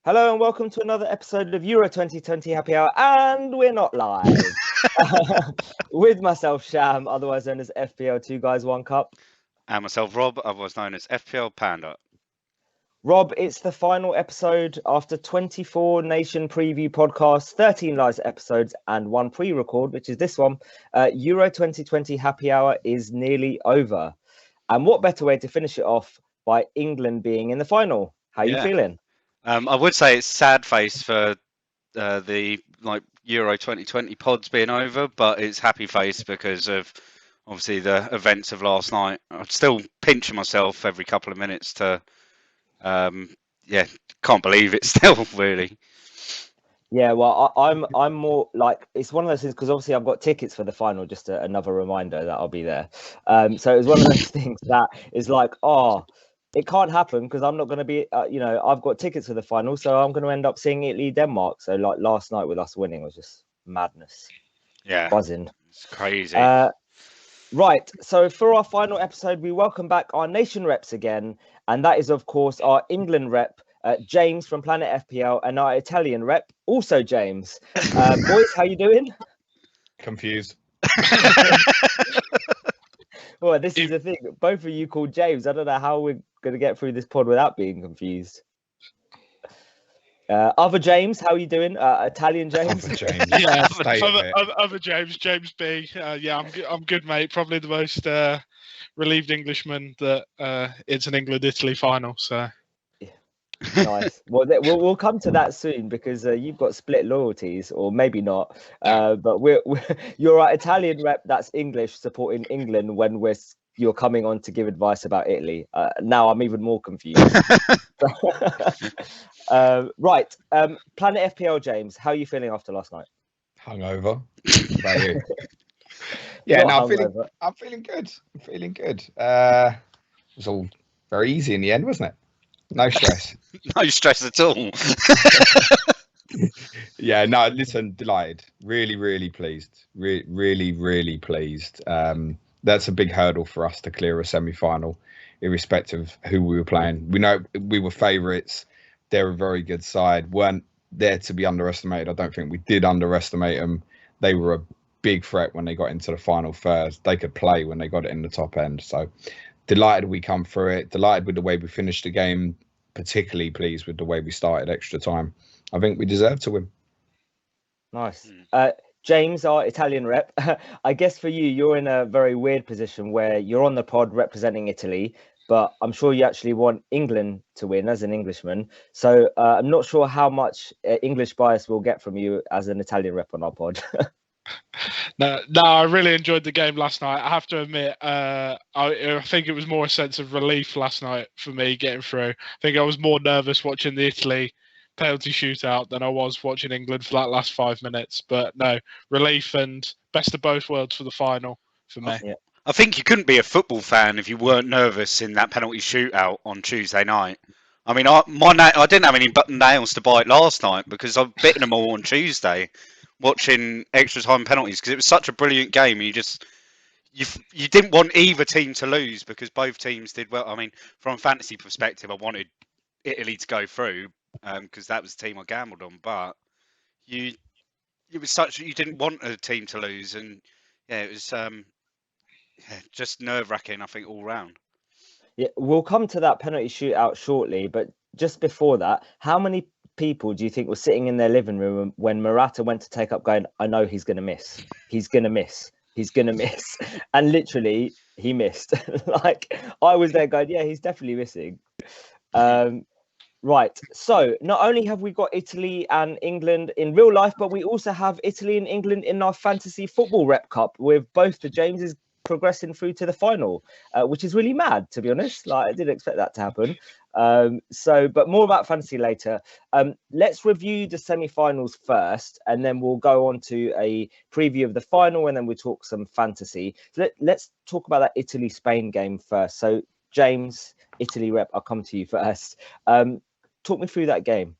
Hello and welcome to another episode of Euro 2020 Happy Hour, and we're not live. With myself, Sham, otherwise known as FPL 2 Guys 1 Cup. And myself, Rob, otherwise known as FPL Panda. Rob, it's the final episode after 24 Nation Preview podcasts, 13 live episodes, and one pre-record, which is this one. Euro 2020 Happy Hour is nearly over. And what better way to finish it off by England being in the final? How are you feeling? I would say it's sad face for the Euro 2020 pods being over, but it's happy face because of obviously the events of last night. I'm still pinching myself every couple of minutes to, can't believe it still, really. Yeah, well, I'm more like, it's one of those things because obviously I've got tickets for the final. Just another reminder that I'll be there. So it was one of those things that is like, it can't happen because I'm not going to be, I've got tickets for the final, so I'm going to end up seeing Italy, Denmark. So like last night with us winning was just madness. Yeah, buzzing. It's crazy. Right. So for our final episode, we welcome back our nation reps again, and that is of course our England rep. James from Planet FPL, and our Italian rep, also James. Boys, how you doing? Confused. Well, this is the thing. Both of you called James. I don't know how we're going to get through this pod without being confused. Other James, how are you doing? Italian James? Other James. Yeah, other James, James B. I'm good, mate. Probably the most relieved Englishman that it's an England-Italy final. So. Nice. Well, we'll come to that soon because you've got split loyalties, or maybe not. But you're our Italian rep that's English supporting England when you're coming on to give advice about Italy. Now I'm even more confused. Right. Planet FPL, James, how are you feeling after last night? Hungover. About you? Yeah, no, I'm feeling good. It was all very easy in the end, wasn't it? No stress. No stress at all. Yeah, no, listen, delighted. Really, really pleased. Really pleased. That's a big hurdle for us to clear a semi-final, irrespective of who we were playing. We know we were favourites. They're a very good side. Weren't there to be underestimated. I don't think we did underestimate them. They were a big threat when they got into the final third. They could play when they got it in the top end. So delighted we come through it. Delighted with the way we finished the game. Particularly pleased with the way we started extra time. I think we deserve to win. Nice. James, our Italian rep, I guess for you, you're in a very weird position where you're on the pod representing Italy, but I'm sure you actually want England to win as an Englishman. So I'm not sure how much English bias we'll get from you as an Italian rep on our pod. No, I really enjoyed the game last night. I have to admit, I think it was more a sense of relief last night for me getting through. I think I was more nervous watching the Italy penalty shootout than I was watching England for that last 5 minutes. But no, relief and best of both worlds for the final for me. Yeah. I think you couldn't be a football fan if you weren't nervous in that penalty shootout on Tuesday night. I mean, I didn't have any nails to bite last night because I've bitten them all on Tuesday. Watching extra time penalties because it was such a brilliant game. You didn't want either team to lose because both teams did well. I mean, from a fantasy perspective, I wanted Italy to go through because that was the team I gambled on. But it was such you didn't want a team to lose, and yeah, it was just nerve-wracking. I think all round. Yeah, we'll come to that penalty shootout shortly, but just before that, how many people do you think were sitting in their living room when Morata went to take up going, I know he's going to miss. He's going to miss. And literally he missed. Like I was there going, yeah, he's definitely missing. Right. So not only have we got Italy and England in real life, but we also have Italy and England in our fantasy football rep cup with both the Jameses progressing through to the final, which is really mad, to be honest. Like I didn't expect that to happen. But more about fantasy later. Let's review the semi-finals first, and then we'll go on to a preview of the final, and then we'll talk some fantasy. So let's talk about that Italy-Spain game first. So James, Italy rep, I'll come to you first. Talk me through that game.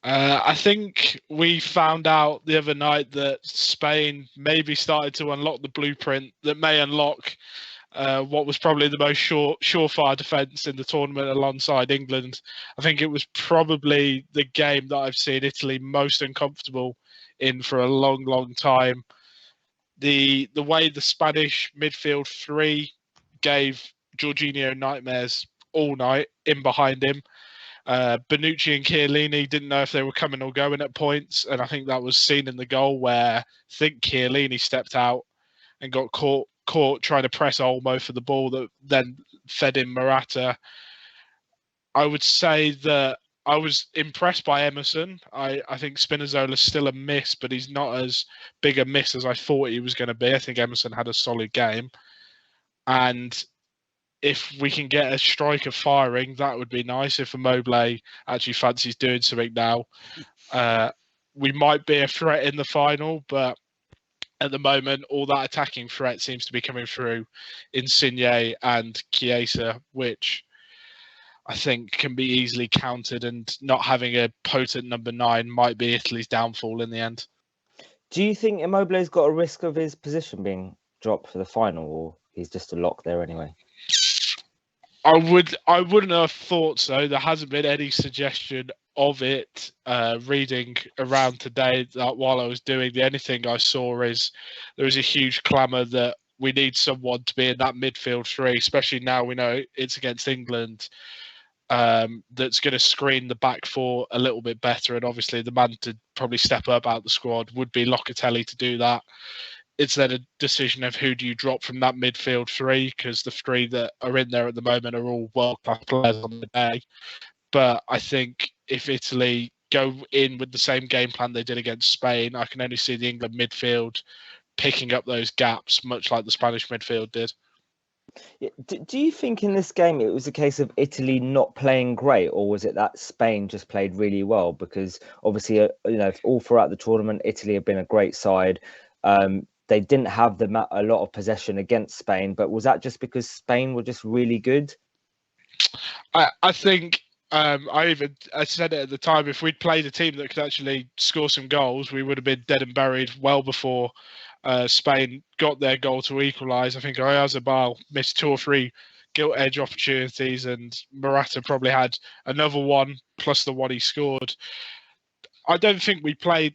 I think we found out the other night that Spain maybe started to unlock the blueprint that may unlock what was probably the most surefire defence in the tournament alongside England. I think it was probably the game that I've seen Italy most uncomfortable in for a long, long time. The way the Spanish midfield three gave Jorginho nightmares all night in behind him. Bonucci and Chiellini didn't know if they were coming or going at points, and I think that was seen in the goal where I think Chiellini stepped out and got caught trying to press Olmo for the ball that then fed in Morata. I would say that I was impressed by Emerson. I think Spinazzola's still a miss, but he's not as big a miss as I thought he was going to be. I think Emerson had a solid game. And if we can get a striker firing, that would be nice. If Immobile actually fancies doing something now, we might be a threat in the final, but at the moment, all that attacking threat seems to be coming through Insigne and Chiesa, which I think can be easily countered, and not having a potent number 9 might be Italy's downfall in the end. Do you think Immobile's got a risk of his position being dropped for the final, or he's just a lock there anyway? I wouldn't have thought so. There hasn't been any suggestion of it. Reading around today, that while I was doing the only thing I saw is there is a huge clamour that we need someone to be in that midfield three, especially now we know it's against England. That's going to screen the back four a little bit better, and obviously the man to probably step up out the squad would be Locatelli to do that. It's then a decision of who do you drop from that midfield three, because the three that are in there at the moment are all world-class players on the day. But I think if Italy go in with the same game plan they did against Spain, I can only see the England midfield picking up those gaps, much like the Spanish midfield did. Do you think in this game it was a case of Italy not playing great, or was it that Spain just played really well? Because obviously, all throughout the tournament, Italy have been a great side. They didn't have a lot of possession against Spain, but was that just because Spain were just really good? I think I said it at the time, if we'd played a team that could actually score some goals, we would have been dead and buried well before Spain got their goal to equalise. I think Oyarzabal missed 2 or 3 gilt edge opportunities, and Morata probably had another one plus the one he scored. I don't think we played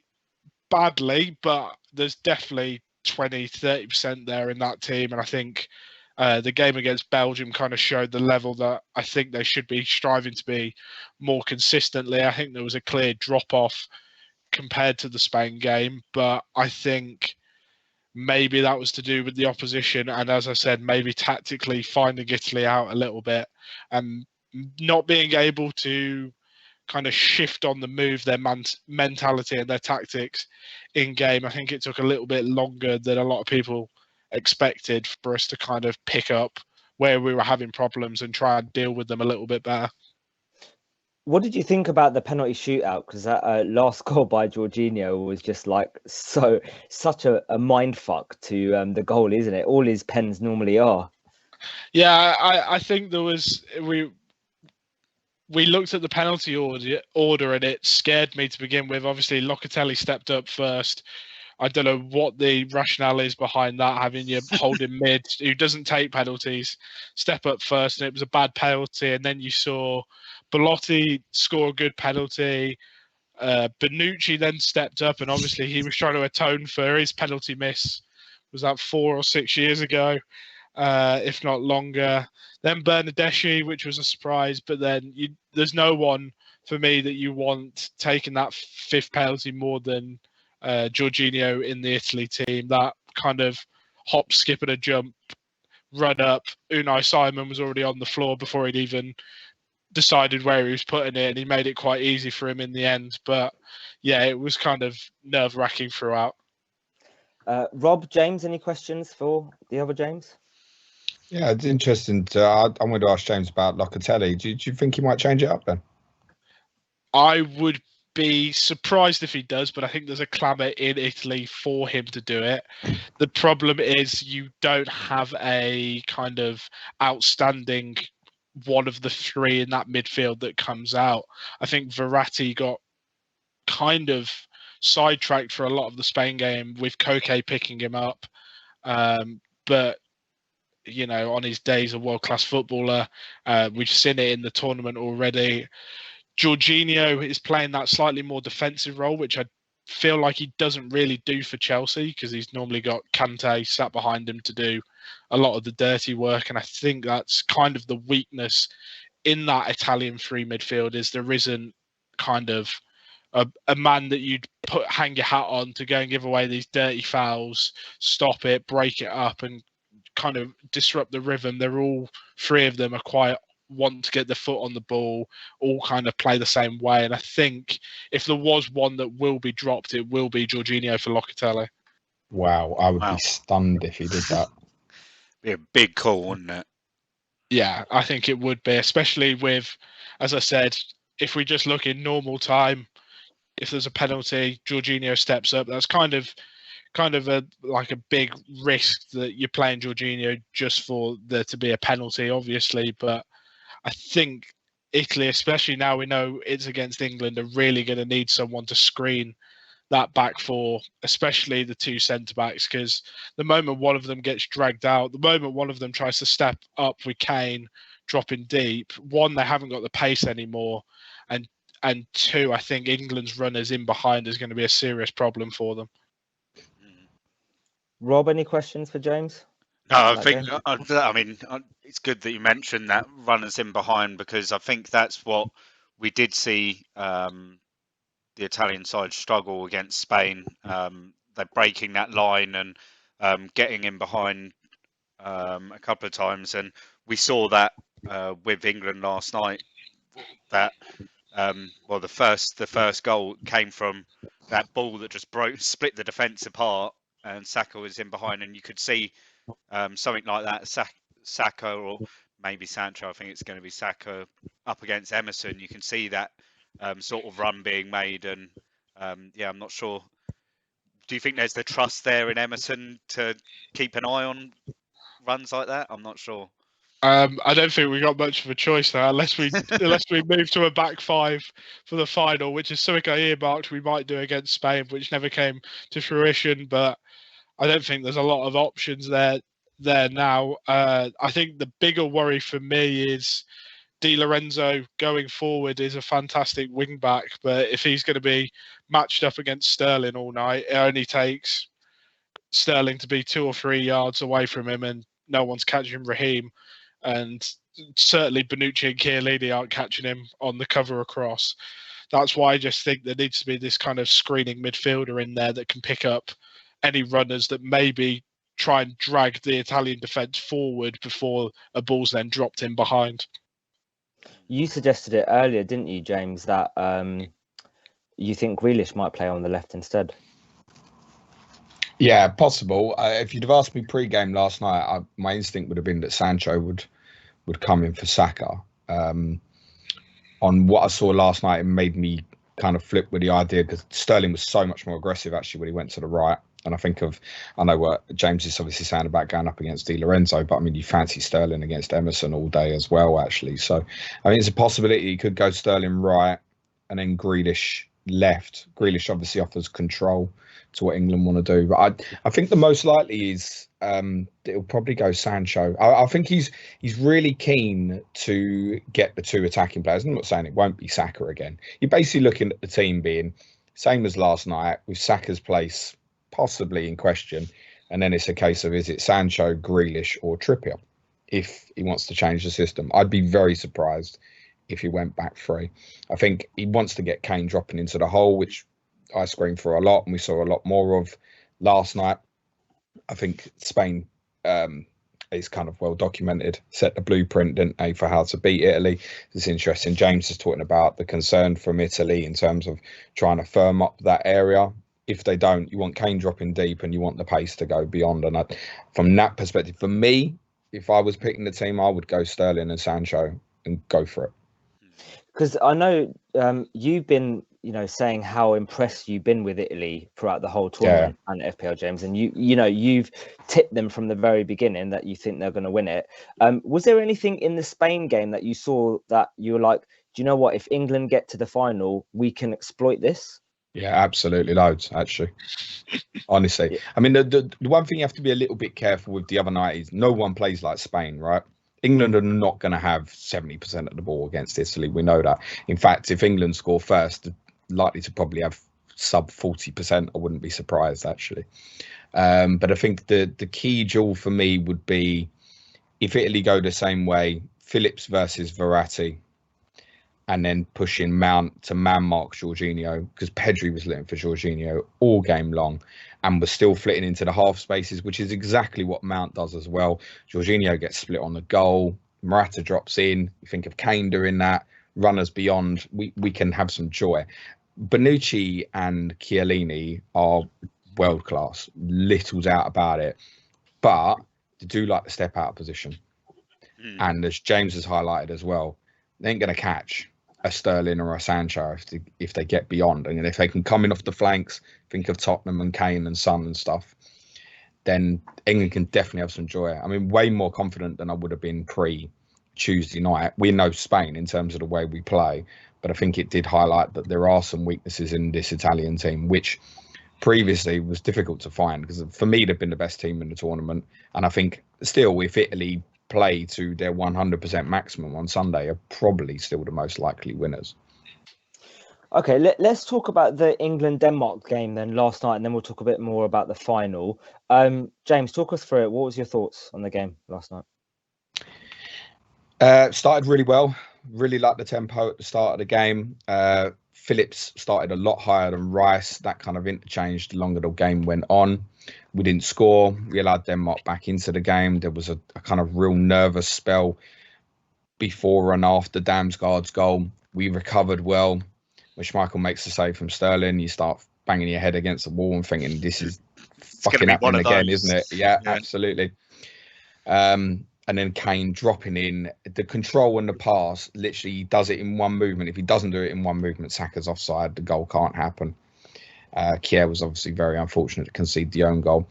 badly, but there's definitely 20-30% there in that team, and I think the game against Belgium kind of showed the level that I think they should be striving to be more consistently. I think there was a clear drop-off compared to the Spain game, but I think maybe that was to do with the opposition, and as I said, maybe tactically finding Italy out a little bit and not being able to kind of shift on the move their mentality and their tactics in game. I think it took a little bit longer than a lot of people expected for us to kind of pick up where we were having problems and try and deal with them a little bit better. What did you think about the penalty shootout? Because that last goal by Jorginho was just like such a mind fuck to the goal, isn't it? All his pens normally are. Yeah, I think there was we looked at the penalty order and it scared me to begin with. Obviously, Locatelli stepped up first. I don't know what the rationale is behind that, having your holding mid who doesn't take penalties step up first, and it was a bad penalty. And then you saw Belotti score a good penalty. Bonucci then stepped up, and obviously he was trying to atone for his penalty miss. Was that 4 or 6 years ago, if not longer? Then Bernardeschi, which was a surprise, but then there's no one for me that you want taking that 5th penalty more than Jorginho in the Italy team. That kind of hop, skip and a jump run up. Unai Simon was already on the floor before he'd even decided where he was putting it, and he made it quite easy for him in the end. But yeah, it was kind of nerve-wracking throughout. Rob, James, any questions for the other James? Yeah, it's interesting. I'm going to ask James about Locatelli. Do you think he might change it up then? I would be surprised if he does, but I think there's a clamour in Italy for him to do it. The problem is you don't have a kind of outstanding one of the 3 in that midfield that comes out. I think Verratti got kind of sidetracked for a lot of the Spain game with Koke picking him up. But on his days a world-class footballer. We've seen it in the tournament already. Jorginho is playing that slightly more defensive role, which I feel like he doesn't really do for Chelsea, because he's normally got Kante sat behind him to do a lot of the dirty work. And I think that's kind of the weakness in that Italian free midfield, is there isn't kind of a man that you'd hang your hat on to go and give away these dirty fouls, stop it, break it up, and kind of disrupt the rhythm. They're all, three of them are quite want to get their foot on the ball, all kind of play the same way. And I think if there was one that will be dropped, it will be Jorginho for Locatelli. Wow, I would be stunned if he did that. Be a big call, wouldn't it? Yeah, I think it would be, especially with, as I said, if we just look in normal time, if there's a penalty, Jorginho steps up. That's kind of a big risk that you're playing Jorginho just for there to be a penalty, obviously. But I think Italy, especially now we know it's against England, are really going to need someone to screen that back four, especially the two centre-backs, because the moment one of them gets dragged out, the moment one of them tries to step up with Kane dropping deep, one, they haven't got the pace anymore, and two, I think England's runners in behind is going to be a serious problem for them. Rob, any questions for James? No, I mean, it's good that you mentioned that runners in behind, because I think that's what we did see the Italian side struggle against Spain. They're breaking that line and getting in behind a couple of times, and we saw that with England last night. That the first goal came from that ball that just split the defence apart, and Saka was in behind, and you could see something like that. Saka or maybe Sancho, I think it's going to be Saka up against Emerson. You can see that sort of run being made, and I'm not sure. Do you think there's the trust there in Emerson to keep an eye on runs like that? I'm not sure. I don't think we got much of a choice there, unless we move to a back five for the final, which is something I earmarked we might do against Spain, which never came to fruition. But I don't think there's a lot of options there now. I think the bigger worry for me is Di Lorenzo going forward is a fantastic wing back, but if he's going to be matched up against Sterling all night, it only takes Sterling to be 2 or 3 yards away from him, and no one's catching Raheem. And certainly Bonucci and Chiellini aren't catching him on the cover across. That's why I just think there needs to be this kind of screening midfielder in there that can pick up any runners that maybe try and drag the Italian defence forward before a ball's then dropped in behind. You suggested it earlier, didn't you, James, that you think Grealish might play on the left instead? Yeah, possible. If you'd have asked me pre-game last night, my instinct would have been that Sancho would come in for Saka. On what I saw last night, it made me kind of flip with the idea, because Sterling was so much more aggressive actually when he went to the right. And I know what James is obviously saying about going up against Di Lorenzo, but I mean, you fancy Sterling against Emerson all day as well, actually. So I mean, it's a possibility he could go Sterling right and then Grealish left. Grealish obviously offers control to what England want to do, but I think the most likely is it'll probably go Sancho. I think he's really keen to get the two attacking players. I'm not saying it won't be Saka again. You're basically looking at the team being same as last night, with Saka's place possibly in question, and then it's a case of, is it Sancho, Grealish or Trippier if he wants to change the system? I'd be very surprised if he went back three. I think he wants to get Kane dropping into the hole, which I screamed for a lot, and we saw a lot more of last night. I think Spain is kind of well documented, set the blueprint, didn't they, for how to beat Italy. It's interesting. James is talking about the concern from Italy in terms of trying to firm up that area. If they don't, you want Kane dropping deep and you want the pace to go beyond. And from that perspective, for me, if I was picking the team, I would go Sterling and Sancho and go for it. Because I know you've been, saying how impressed you've been with Italy throughout the whole tournament and FPL, James, and you've tipped them from the very beginning that you think they're going to win it. Was there anything in the Spain game that you saw that you were like, do you know what? If England get to the final, we can exploit this? Yeah, absolutely loads, actually. Honestly. Yeah. I mean, the one thing you have to be a little bit careful with the other night is no one plays like Spain, right? England are not going to have 70% of the ball against Italy. We know that. In fact, if England score first, they're likely to probably have sub 40%. I wouldn't be surprised, actually. But I think the key jewel for me would be if Italy go the same way, Phillips versus Verratti, and then pushing Mount to man mark Jorginho, because Pedri was looking for Jorginho all game long and was still flitting into the half spaces, which is exactly what Mount does as well. Jorginho gets split on the goal. Morata drops in. You think of Kane doing that. Runners beyond. We can have some joy. Bonucci and Chiellini are world class. Little doubt about it. But they do like to step out of position. And as James has highlighted as well, they ain't going to catch a Sterling or a Sancho if they get beyond. And if they can come in off the flanks, think of Tottenham and Kane and Son and stuff, then England can definitely have some joy. I mean, way more confident than I would have been pre-Tuesday night. We know Spain in terms of the way we play, but I think it did highlight that there are some weaknesses in this Italian team, which previously was difficult to find, because for me, they've been the best team in the tournament. And I think still, if Italy play to their 100% maximum on Sunday, are probably still the most likely winners. Okay, let's talk about the England-Denmark game then last night, and then we'll talk a bit more about the final. James, talk us through it. What was your thoughts on the game last night? Started really well. Really liked the tempo at the start of the game. Phillips started a lot higher than Rice. That kind of interchanged the longer the game went on. We didn't score. We allowed Denmark back into the game. There was a kind of real nervous spell before and after Damsgaard's goal. We recovered well. When Schmeichel makes a save from Sterling, you start banging your head against the wall and thinking, this is fucking happening again, isn't it? Yeah, absolutely. And then Kane dropping in. The control and the pass, literally he does it in one movement. If he doesn't do it in one movement, Saka's offside. The goal can't happen. Kier was obviously very unfortunate to concede the own goal.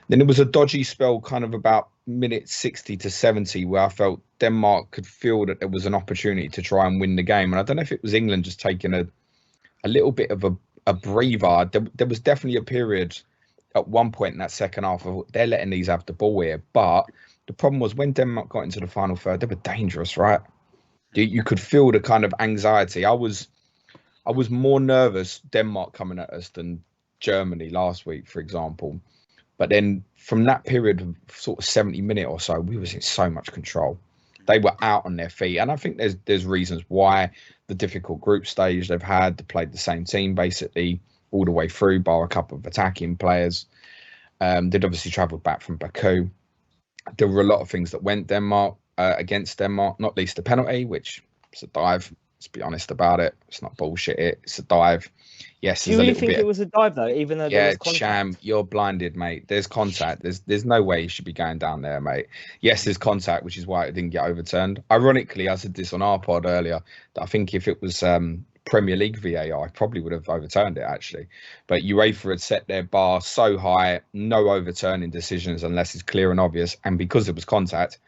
Then it was a dodgy spell kind of about minute 60 to 70 where I felt Denmark could feel that there was an opportunity to try and win the game. And I don't know if it was England just taking a little bit of a breather. There was definitely a period at one point in that second half of they're letting these have the ball here. But the problem was when Denmark got into the final third, they were dangerous, right? You could feel the kind of anxiety. I was more nervous Denmark coming at us than Germany last week, for example. But then from that period of sort of 70 minutes or so, we was in so much control. They were out on their feet. And I think there's reasons why. The difficult group stage they've had. They played the same team basically all the way through, bar a couple of attacking players. They'd obviously travelled back from Baku. There were a lot of things that went against Denmark, not least the penalty, which is a dive. Let's be honest about it. It's not bullshit. It's a dive. Yes, do you really think it was a dive though, even though there was contact? Sham, you're blinded, mate. There's contact. There's no way you should be going down there, mate. Yes, there's contact, which is why it didn't get overturned. Ironically, I said this on our pod earlier, that I think if it was Premier League VAR, I probably would have overturned it actually. But UEFA had set their bar so high, no overturning decisions unless it's clear and obvious. And because it was contact,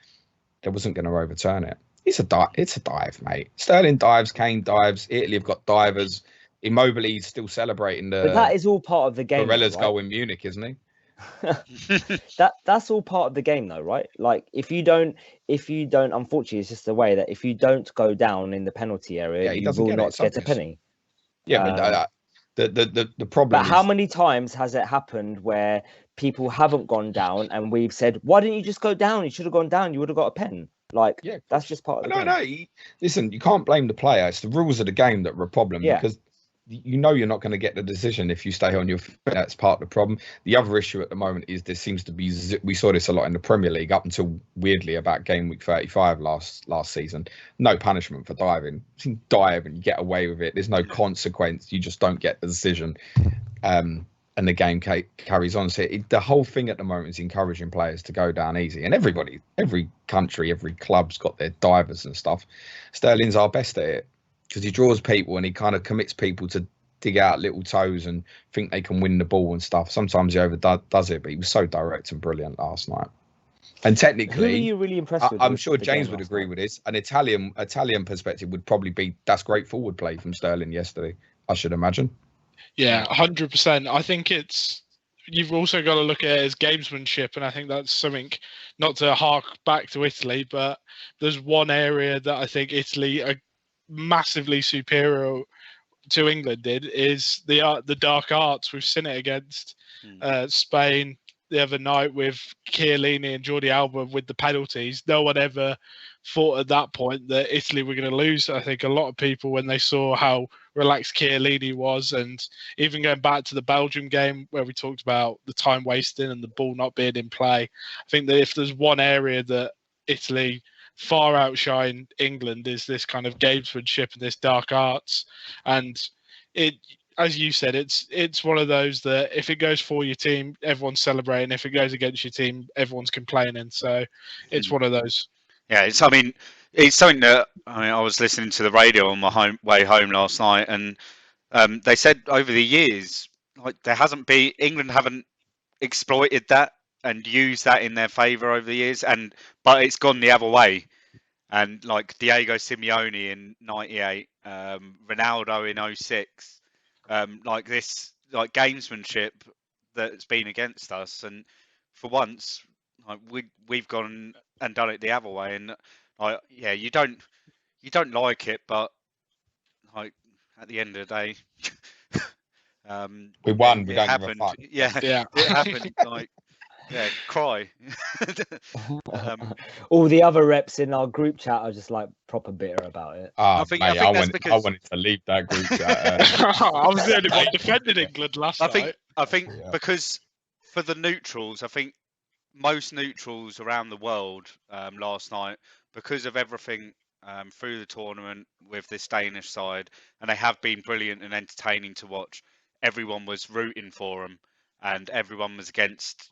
they wasn't going to overturn it. It's a dive, mate. Sterling dives, Kane dives. Italy have got divers. Immobile's still celebrating but that is all part of the game. Barella's goal in Munich, isn't he? That's all part of the game though, right? Like if you don't, unfortunately, it's just the way that if you don't go down in the penalty area, you will not get a penny. Yeah, but the problem. But how many times has it happened where people haven't gone down and we've said, "Why didn't you just go down? You should have gone down. You would have got a pen." Like, yeah, that's just part of the game. No. Listen, you can't blame the player. It's the rules of the game that were a problem because you know you're not going to get the decision if you stay on your feet. That's part of the problem. The other issue at the moment is there seems to be, we saw this a lot in the Premier League up until weirdly about game week 35 last season. No punishment for diving. You dive and you get away with it. There's no consequence. You just don't get the decision. And the game carries on. So the whole thing at the moment is encouraging players to go down easy. And everybody, every country, every club's got their divers and stuff. Sterling's our best at it because he draws people and he kind of commits people to dig out little toes and think they can win the ball and stuff. Sometimes he overdoes it, but he was so direct and brilliant last night. And technically, who are you really impressed with? I'm sure James would agree with this. An Italian perspective would probably be that's great forward play from Sterling yesterday, I should imagine. Yeah, 100%. I think you've also got to look at it as gamesmanship, and I think that's something, not to hark back to Italy, but there's one area that I think Italy are massively superior to England did is the dark arts. We've seen it against Spain the other night with Chiellini and Jordi Alba with the penalties. No one ever thought at that point that Italy were going to lose. I think a lot of people, when they saw how relaxed Chiellini was, and even going back to the Belgium game where we talked about the time wasting and the ball not being in play, I think that if there's one area that Italy far outshine England is this kind of gamesmanship and this dark arts. And it, as you said, it's one of those that if it goes for your team, everyone's celebrating. If it goes against your team, everyone's complaining. So it's one of those. Yeah, it's something that I was listening to the radio on my way home last night, and they said over the years, like England haven't exploited that and used that in their favour over the years, but it's gone the other way. And like Diego Simeone in '98, Ronaldo in '06, like this, like gamesmanship that's been against us. And for once, like we've gone and done it the other way. And yeah, you don't like it, but like at the end of the day, we won. It we don't happened. give a fuck. Yeah, it happened. Like. Yeah, cry. All the other reps in our group chat are just like proper bitter about it. I think that's because I wanted to leave that group chat. I was the only one defending England last night. I think because for the neutrals, I think most neutrals around the world last night, because of everything through the tournament with this Danish side, and they have been brilliant and entertaining to watch. Everyone was rooting for them. And everyone was against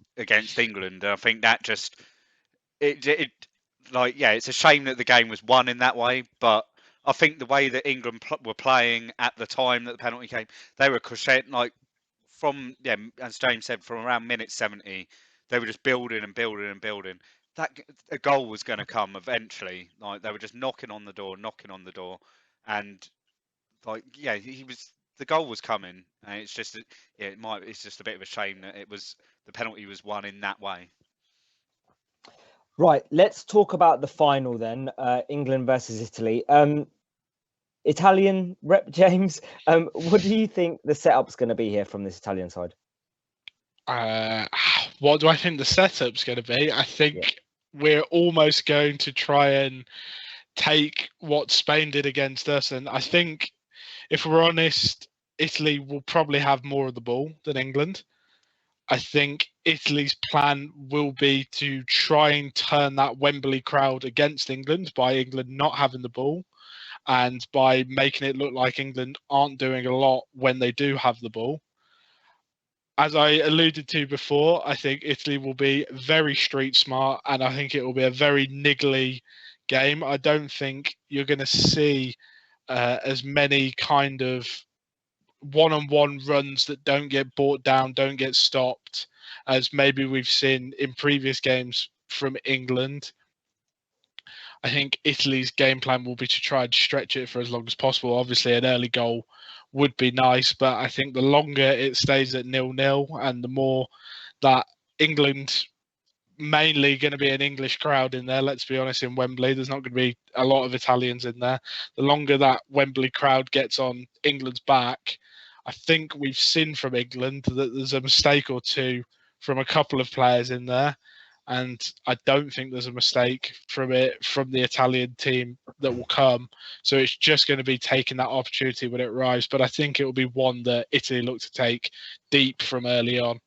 England. And I think that just it's a shame that the game was won in that way. But I think the way that England were playing at the time that the penalty came, they were crescent from as James said, from around minute 70, they were just building and building and building. That a goal was going to come eventually. Like they were just knocking on the door, and the goal was coming, and it's just it's just a bit of a shame that the penalty was won in that way. Right, let's talk about the final then. England versus Italy. Italian rep James, what do you think the setup's going to be here from this Italian side? What do I think the setup's going to be? I think we're almost going to try and take what Spain did against us, and I think, if we're honest, Italy will probably have more of the ball than England. I think Italy's plan will be to try and turn that Wembley crowd against England by England not having the ball and by making it look like England aren't doing a lot when they do have the ball. As I alluded to before, I think Italy will be very street smart, and I think it will be a very niggly game. I don't think you're going to see as many kind of one-on-one runs that don't get brought down, don't get stopped, as maybe we've seen in previous games from England. I think Italy's game plan will be to try and stretch it for as long as possible. Obviously, an early goal would be nice, but I think the longer it stays at 0-0 and the more that England, mainly going to be an English crowd in there, let's be honest, in Wembley, there's not going to be a lot of Italians in there. The longer that Wembley crowd gets on England's back, I think we've seen from England that there's a mistake or two from a couple of players in there. And I don't think there's a mistake from the Italian team that will come. So it's just going to be taking that opportunity when it arrives. But I think it will be one that Italy look to take deep from early on.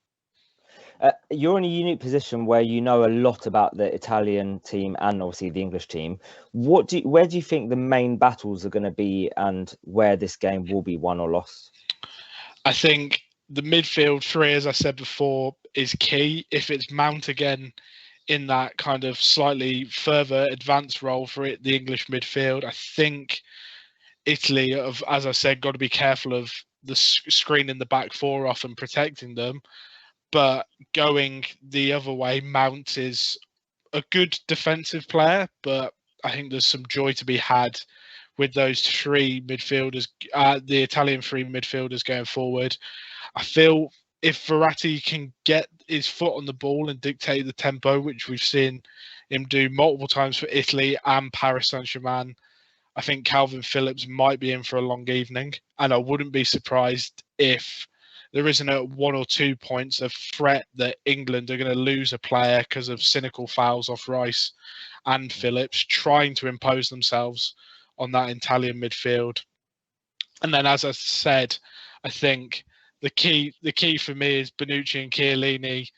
You're in a unique position where you know a lot about the Italian team and obviously the English team. Where do you think the main battles are going to be, and where this game will be won or lost? I think the midfield three, as I said before, is key. If it's Mount again in that kind of slightly further advanced role for the English midfield, I think Italy have, as I said, got to be careful of the screening the back four off and protecting them. But going the other way, Mount is a good defensive player, but I think there's some joy to be had with those three midfielders, the Italian three midfielders going forward. I feel if Verratti can get his foot on the ball and dictate the tempo, which we've seen him do multiple times for Italy and Paris Saint-Germain, I think Calvin Phillips might be in for a long evening. And I wouldn't be surprised if there isn't at 1 or 2 points a threat that England are going to lose a player because of cynical fouls off Rice and Phillips trying to impose themselves on that Italian midfield. And then, as I said, I think the key for me is Bonucci and Chiellini.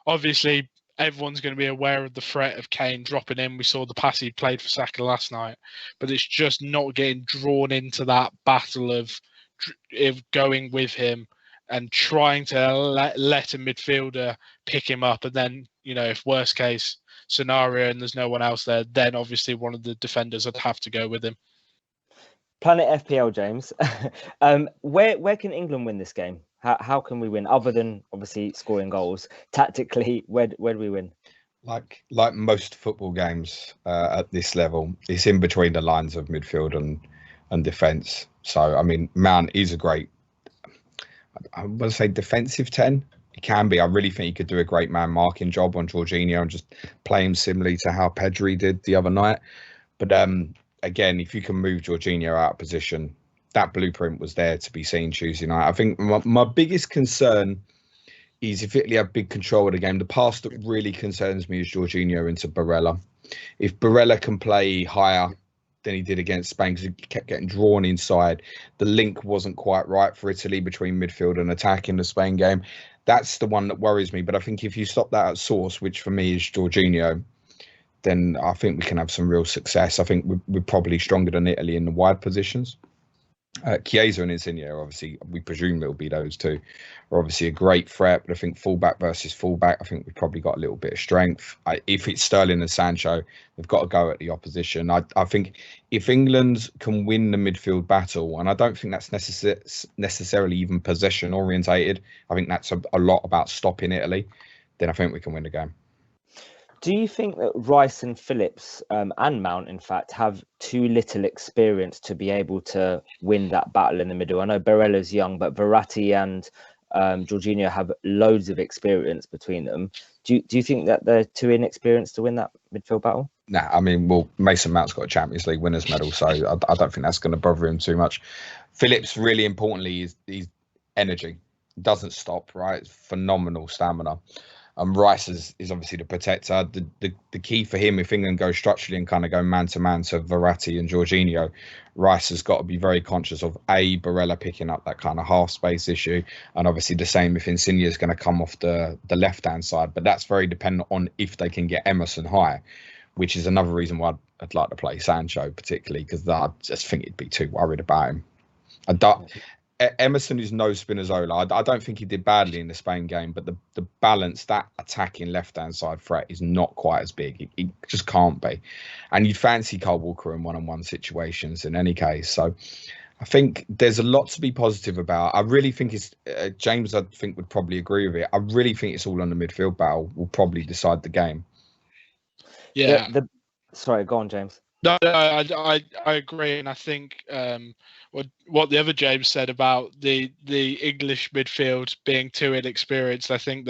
Obviously, everyone's going to be aware of the threat of Kane dropping in. We saw the pass he played for Saka last night, but it's just not getting drawn into that battle of going with him and trying to let a midfielder pick him up. And then, if worst case scenario and there's no one else there, then obviously one of the defenders would have to go with him. Planet FPL, James. Where can England win this game? How can we win, other than obviously scoring goals? Tactically, where do we win? Like most football games at this level, it's in between the lines of midfield and defence. So, I mean, Mount is a great, I want to say defensive 10. He can be. I really think he could do a great man marking job on Jorginho and just play him similarly to how Pedri did the other night. But again, if you can move Jorginho out of position, that blueprint was there to be seen Tuesday night. I think my biggest concern is if Italy have big control of the game. The pass that really concerns me is Jorginho into Barella. If Barella can play higher than he did against Spain, because he kept getting drawn inside, the link wasn't quite right for Italy between midfield and attack in the Spain game. That's the one that worries me. But I think if you stop that at source, which for me is Jorginho, then I think we can have some real success. I think we're probably stronger than Italy in the wide positions. Chiesa and Insigne, obviously, we presume it'll be those two, are obviously a great threat. But I think fullback versus fullback, I think we've probably got a little bit of strength. If it's Sterling and Sancho, they've got to go at the opposition. I think if England can win the midfield battle, and I don't think that's necessarily even possession orientated, I think that's a lot about stopping Italy, then I think we can win the game. Do you think that Rice and Phillips and Mount, in fact, have too little experience to be able to win that battle in the middle? I know Barella's young, but Verratti and Jorginho have loads of experience between them. Do you think that they're too inexperienced to win that midfield battle? Nah, I mean, well, Mason Mount's got a Champions League winners medal, so I don't think that's going to bother him too much. Phillips, really importantly, is energy. Doesn't stop, right? It's phenomenal stamina. Rice is obviously the protector. The key for him, if England go structurally and kind of go man-to-man to Verratti and Jorginho, Rice has got to be very conscious of Barella picking up that kind of half-space issue, and obviously the same if Insigne is going to come off the left-hand side. But that's very dependent on if they can get Emerson high, which is another reason why I'd like to play Sancho particularly, because I just think he'd be too worried about him. Emerson is no Spinazzola. I don't think he did badly in the Spain game, but the balance, that attacking left-hand side threat is not quite as big. It just can't be. And you'd fancy Kyle Walker in one-on-one situations in any case. So I think there's a lot to be positive about. I really think it's, James, I think, would probably agree with it. I really think it's all on the midfield battle will probably decide the game. Yeah. Sorry, go on, James. No, I agree, and I think what the other James said about the English midfield being too inexperienced. I think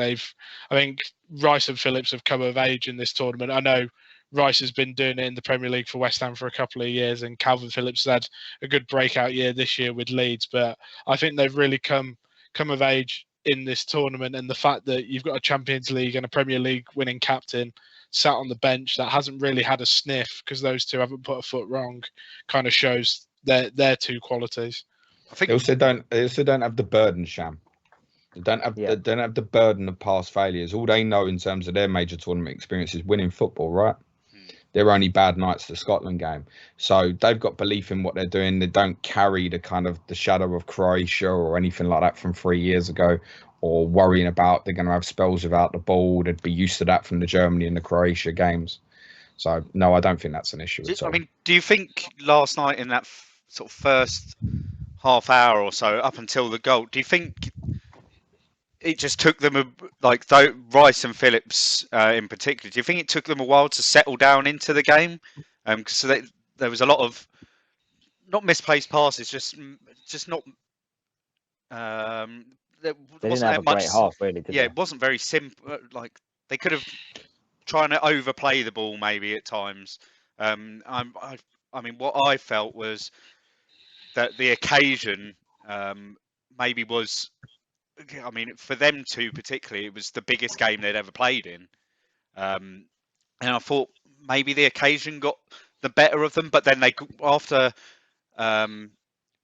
Rice and Phillips have come of age in this tournament. I know Rice has been doing it in the Premier League for West Ham for a couple of years, and Calvin Phillips has had a good breakout year this year with Leeds. But I think they've really come of age in this tournament, and the fact that you've got a Champions League and a Premier League winning captain sat on the bench that hasn't really had a sniff because those two haven't put a foot wrong, kind of shows their two qualities. I think they also don't have the burden, Sham. They don't have the burden of past failures. All they know in terms of their major tournament experience is winning football, right? They're only bad nights the Scotland game. So they've got belief in what they're doing. They don't carry the shadow of Croatia or anything like that from 3 years ago, or worrying about they're going to have spells without the ball. They'd be used to that from the Germany and the Croatia games. So, no, I don't think that's an issue at all. I mean, do you think last night in that sort of first half hour or so, up until the goal, do you think it just took them, Rice and Phillips in particular, do you think it took them a while to settle down into the game? Because there was a lot of not misplaced passes, just not. There They didn't wasn't have that a great much. half, really, did Yeah, they? it wasn't very simple. Like they could have trying to overplay the ball maybe at times. I mean, what I felt was that the occasion maybe was. I mean, for them two particularly, it was the biggest game they'd ever played in. And I thought maybe the occasion got the better of them, but then after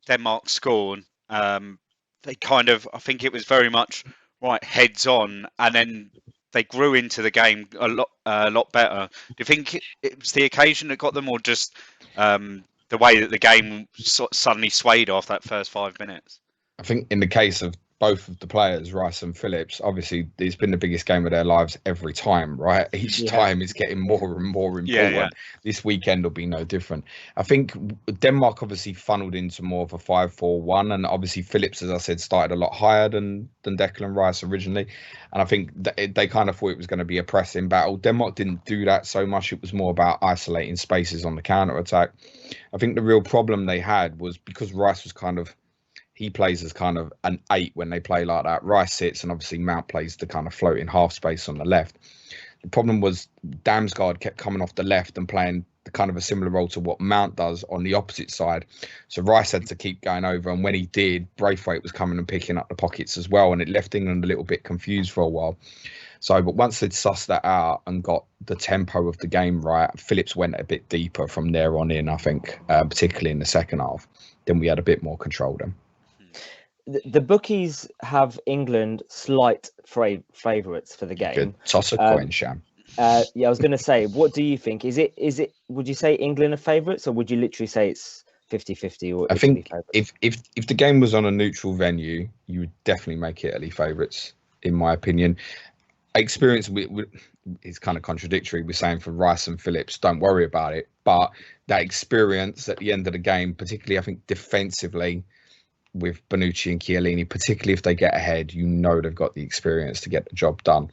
Denmark scored, they kind of, I think it was very much right heads on, and then they grew into the game a lot better. Do you think it was the occasion that got them, or just the way that the game suddenly swayed off that first 5 minutes? I think in the case of both of the players, Rice and Phillips, obviously it's been the biggest game of their lives every time, right? Each time it's getting more and more important. Yeah. This weekend will be no different. I think Denmark obviously funneled into more of a 5-4-1, and obviously Phillips, as I said, started a lot higher than Declan Rice originally, and I think they kind of thought it was going to be a pressing battle. Denmark didn't do that so much. It was more about isolating spaces on the counter attack. I think the real problem they had was because Rice was he plays as kind of an 8 when they play like that. Rice sits, and obviously Mount plays the kind of floating half space on the left. The problem was Damsgaard kept coming off the left and playing the kind of a similar role to what Mount does on the opposite side. So Rice had to keep going over, and when he did, Braithwaite was coming and picking up the pockets as well, and it left England a little bit confused for a while. So, but once they'd sussed that out and got the tempo of the game right, Phillips went a bit deeper from there on in, I think, particularly in the second half. Then we had a bit more control then. The bookies have England slight favourites for the game. Good. Toss a coin, Sham. Yeah, I was going to say, what do you think? Is it? Would you say England are favourites, or would you literally say it's 50-50? Or I think if the game was on a neutral venue, you would definitely make Italy favourites, in my opinion. Experience is kind of contradictory. We're saying for Rice and Phillips, don't worry about it, but that experience at the end of the game, particularly I think defensively, with Bonucci and Chiellini, particularly if they get ahead, they've got the experience to get the job done.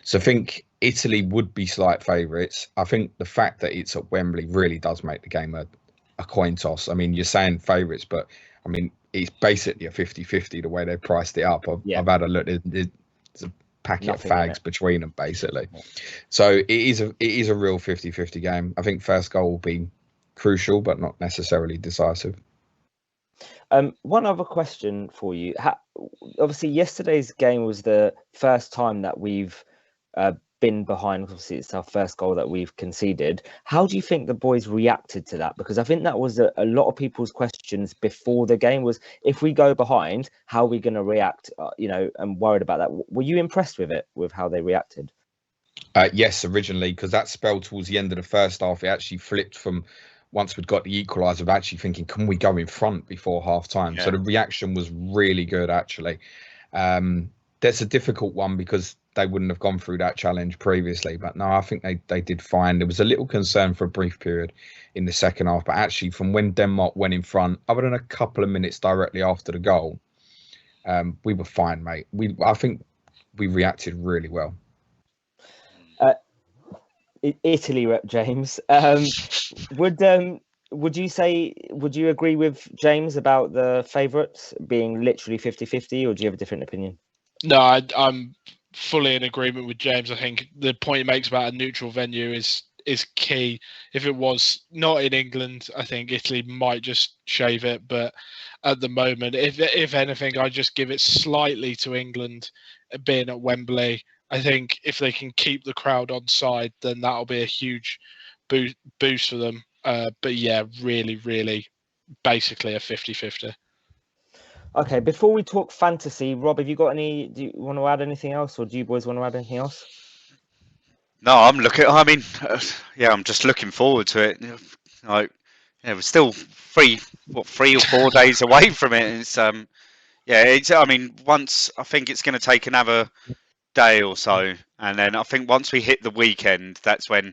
So I think Italy would be slight favourites. I think the fact that it's at Wembley really does make the game a coin toss. I mean, you're saying favourites, but I mean, it's basically a 50-50 the way they priced it up. I've had a look. There's a packet of fags between them, basically. So it is a real 50-50 game. I think first goal will be crucial, but not necessarily decisive. One other question for you. Obviously, yesterday's game was the first time that we've been behind. Obviously, it's our first goal that we've conceded. How do you think the boys reacted to that? Because I think that was a lot of people's questions before the game was, if we go behind, how are we going to react? And worried about that. Were you impressed with it, with how they reacted? Yes, originally, because that spell towards the end of the first half, it actually flipped from once we'd got the equaliser of actually thinking, can we go in front before half time? Yeah. So the reaction was really good, actually. That's a difficult one because they wouldn't have gone through that challenge previously. But no, I think they did fine. There was a little concern for a brief period in the second half. But actually, from when Denmark went in front, other than a couple of minutes directly after the goal, we were fine, mate. I think we reacted really well. Italy rep, James. Would you agree with James about the favourites being literally 50-50, or do you have a different opinion? No, I'm fully in agreement with James. I think the point he makes about a neutral venue is key. If it was not in England, I think Italy might just shave it. But at the moment, if anything, I just give it slightly to England being at Wembley. I think if they can keep the crowd on side, then that'll be a huge boost for them. But yeah, really, really, basically a 50-50. Okay, before we talk fantasy, Rob, have you got do you want to add anything else, or do you boys want to add anything else? No, I'm just looking forward to it. We're still 3 or 4 days away from it. It's once I think it's going to take another day or so, and then I think once we hit the weekend, that's when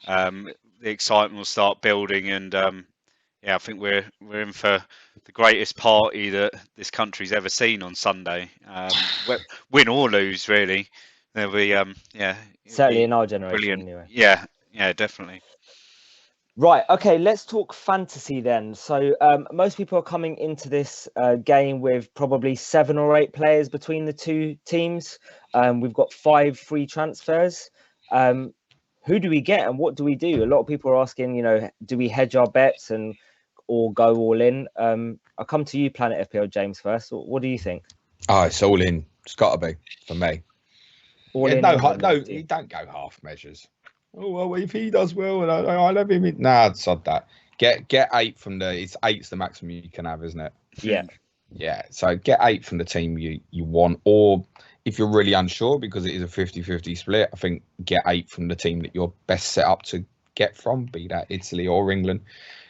the excitement will start building, and I think we're in for the greatest party that this country's ever seen on Sunday. Win or lose, really. There'll be certainly in our generation, brilliant. Anyway. Yeah, definitely. Right. Okay. Let's talk fantasy then. So most people are coming into this game with probably 7 or 8 players between the two teams. We've got 5 free transfers. Who do we get and what do we do? A lot of people are asking, do we hedge our bets or go all in? I'll come to you, Planet FPL James, first. What do you think? Oh, it's all in. It's got to be for me. All in. No, England, you don't go half measures. Oh well, if he does well, and I love him. Nah, sod that. Get 8 from the. It's 8's the maximum you can have, isn't it? Yeah. Yeah. So get 8 from the team you want, or if you're really unsure because it is a 50-50 split, I think get 8 from the team that you're best set up to get from, be that Italy or England,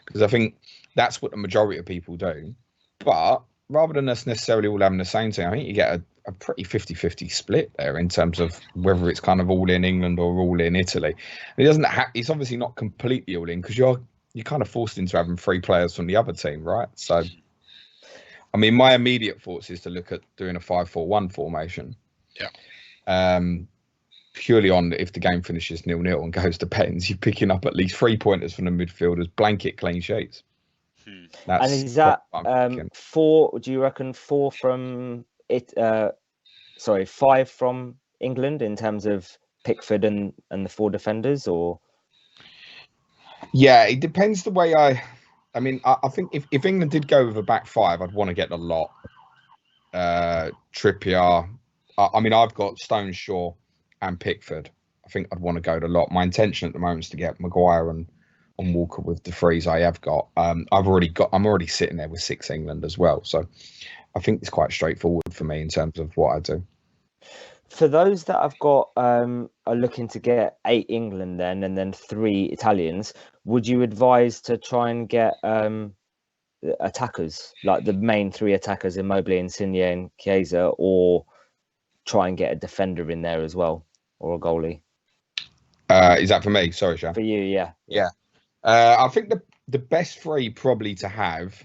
because I think that's what the majority of people do. But rather than us necessarily all having the same team, I think you get a pretty 50-50 split there in terms of whether it's kind of all in England or all in Italy. And it doesn't it's obviously not completely all in because you're kind of forced into having 3 players from the other team, right? So, I mean, my immediate thoughts is to look at doing a 5-4-1 formation. Yeah. Purely on if the game finishes 0-0 and goes to pens, you're picking up at least 3 pointers from the midfielders, blanket clean sheets. And is that 4? Do you reckon 4 from it? 5 from England in terms of Pickford and the 4 defenders, or? Yeah, it depends the way I mean, I think if England did go with a back 5, I'd want to get the lot. Trippier. I mean, I've got Stones, Shaw, and Pickford. I think I'd want to go the lot. My intention at the moment is to get Maguire and Walker with the 3s I have got. I'm already sitting there with 6 England as well. So I think it's quite straightforward for me in terms of what I do. For those that I've got are looking to get 8 England and then 3 Italians, would you advise to try and get attackers, like the main 3 attackers, Immobile, Insigne and Chiesa, or try and get a defender in there as well, or a goalie? Is that for me? Sorry, Sham. For you, yeah. I think the best 3 probably to have,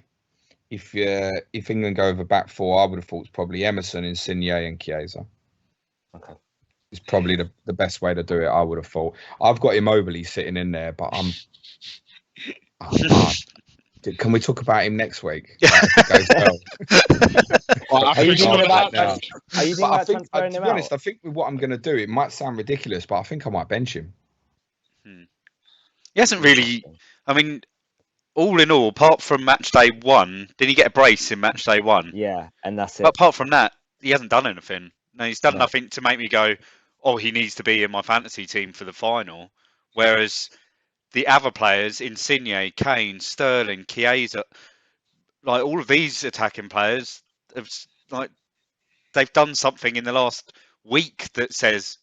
if England go over back 4, I would have thought it's probably Emerson, Insigne and Chiesa. Okay. It's probably the best way to do it, I would have thought. I've got Immobile sitting in there, but can we talk about him next week? If it goes well. Are you thinking about to be honest, I think with what I'm going to do, it might sound ridiculous, but I think I might bench him. He hasn't really. I mean, all in all, apart from match day 1, did he get a brace in match day 1? Yeah, and that's it. But apart from that, he hasn't done anything. No, he's done nothing to make me go, oh, he needs to be in my fantasy team for the final. Whereas the other players, Insigne, Kane, Sterling, Chiesa, like all of these attacking players, they've done something in the last week that says,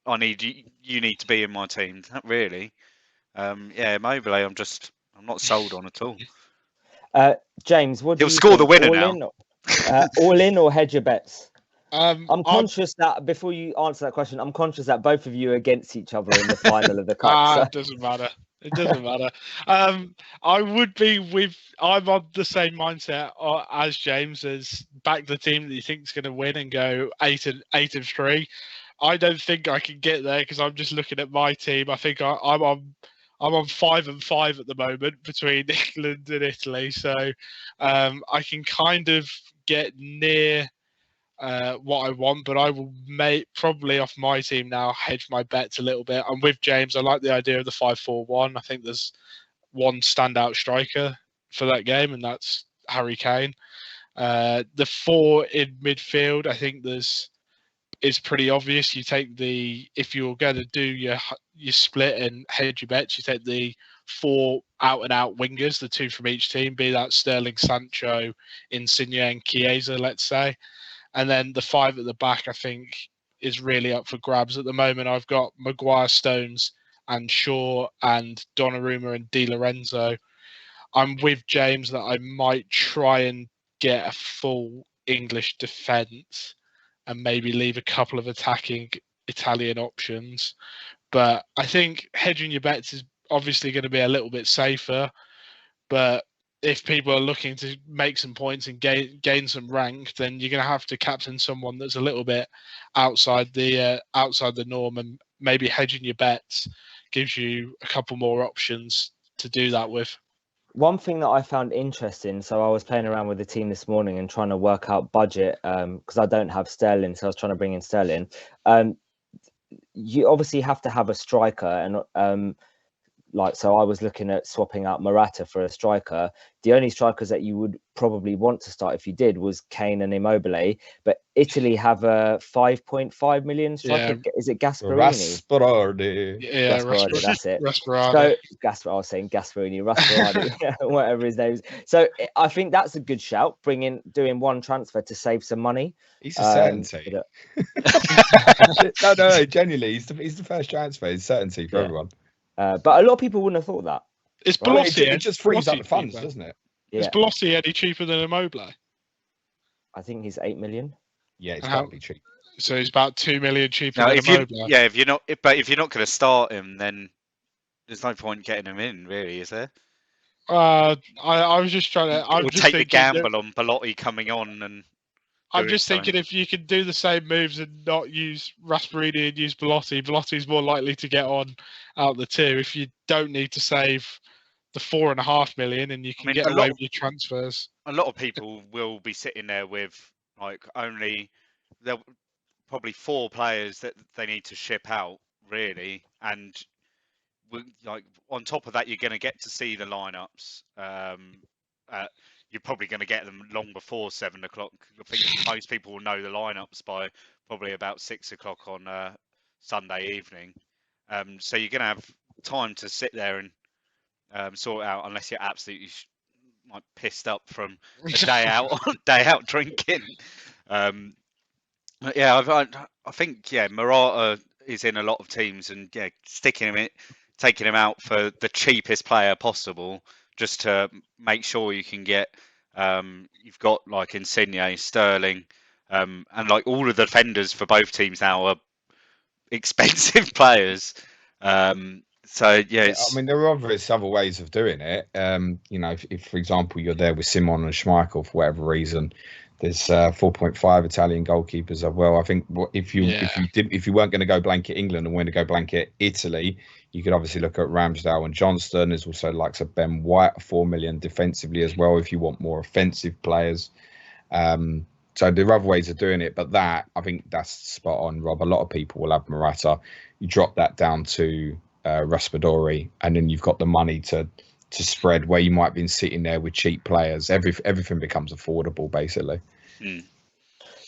I need you need to be in my team. Not really. Immobile, I'm not sold on at all. James, what do He'll you score think? the winner all now. All in or hedge your bets? I'm conscious that before you answer that question, I'm conscious that both of you are against each other in the final of the cup. It doesn't matter. It doesn't matter. I would be I'm on the same mindset as James, as back the team that you think is going to win and go 8-3. I don't think I can get there because I'm just looking at my team. I think I'm on 5-5 at the moment between England and Italy, so I can kind of get near what I want, but I will probably off my team now hedge my bets a little bit. I'm with James. I like the idea of the 5-4-1. I think there's one standout striker for that game, and that's Harry Kane. The 4 in midfield, I think it's pretty obvious. You take if you're going to do your split and hedge your bets, you take the 4 out and out wingers, the 2 from each team, be that Sterling, Sancho, Insigne and Chiesa, let's say. And then the 5 at the back, I think, is really up for grabs. At the moment, I've got Maguire, Stones, and Shaw, and Donnarumma and Di Lorenzo. I'm with James that I might try and get a full English defence and maybe leave a couple of attacking Italian options. But I think hedging your bets is obviously going to be a little bit safer. But if people are looking to make some points and gain some rank, then you're going to have to captain someone that's a little bit outside the norm, and maybe hedging your bets gives you a couple more options to do that with. One thing that I found interesting, so I was playing around with the team this morning and trying to work out budget because I don't have sterling, so I was trying to bring in sterling. You obviously have to have a striker, and so I was looking at swapping out Morata for a striker. The only strikers that you would probably want to start if you did was Kane and Immobile, but Italy have a 5.5 million striker. Yeah. Is it Gasperini? Rasparardi. Yeah, Gasparati, that's it. Rasparati. So I was saying Gasperini, Rasparati, whatever his name is. So I think that's a good shout. Doing one transfer to save some money. He's a certainty. No, genuinely, he's the first transfer. He's certainty for everyone. But a lot of people wouldn't have thought that. Is Right? Belotti, It just frees up the funds, cheaper? doesn't it? Is Yeah. Belotti any cheaper than Immobile? I think he's 8 million. Yeah, it's And got how- to be cheap. So he's about 2 million cheaper No, than if you, Immobile. yeah, if you're not going to start him, then there's no point getting him in, really, is there? I was just trying to. Or take the gamble on Belotti coming on and. I'm doing just something. thinking if you could do the same moves and not use Rasparini and use Belotti, Belotti's more likely to get on out the two. If you don't need to save the 4.5 million and you can get away with your transfers. A lot of people will be sitting there with they'll probably 4 players that they need to ship out, really, and on top of that, you're going to get to see the lineups. You're probably going to get them long before 7 o'clock. I think most people will know the lineups by probably about 6 o'clock on Sunday evening. So you're going to have time to sit there and sort it out, unless you're absolutely pissed up from a day out drinking. I think Morata is in a lot of teams, and taking him out for the cheapest player possible, just to make sure you can get you've got like Insigne, Sterling, and like all of the defenders for both teams now are expensive players. I mean, there are obvious other ways of doing it. If for example you're there with Simon and Schmeichel for whatever reason, there's 4.5 Italian goalkeepers as well. I think if you weren't going to go blanket England and want to go blanket Italy, you could obviously look at Ramsdale and Johnston. There's also likes of Ben White, 4 million defensively as well, if you want more offensive players. So there are other ways of doing it, but I think that's spot on, Rob. A lot of people will have Morata. You drop that down to Raspadori, and then you've got the money to spread where you might have been sitting there with cheap players. Everything becomes affordable, basically.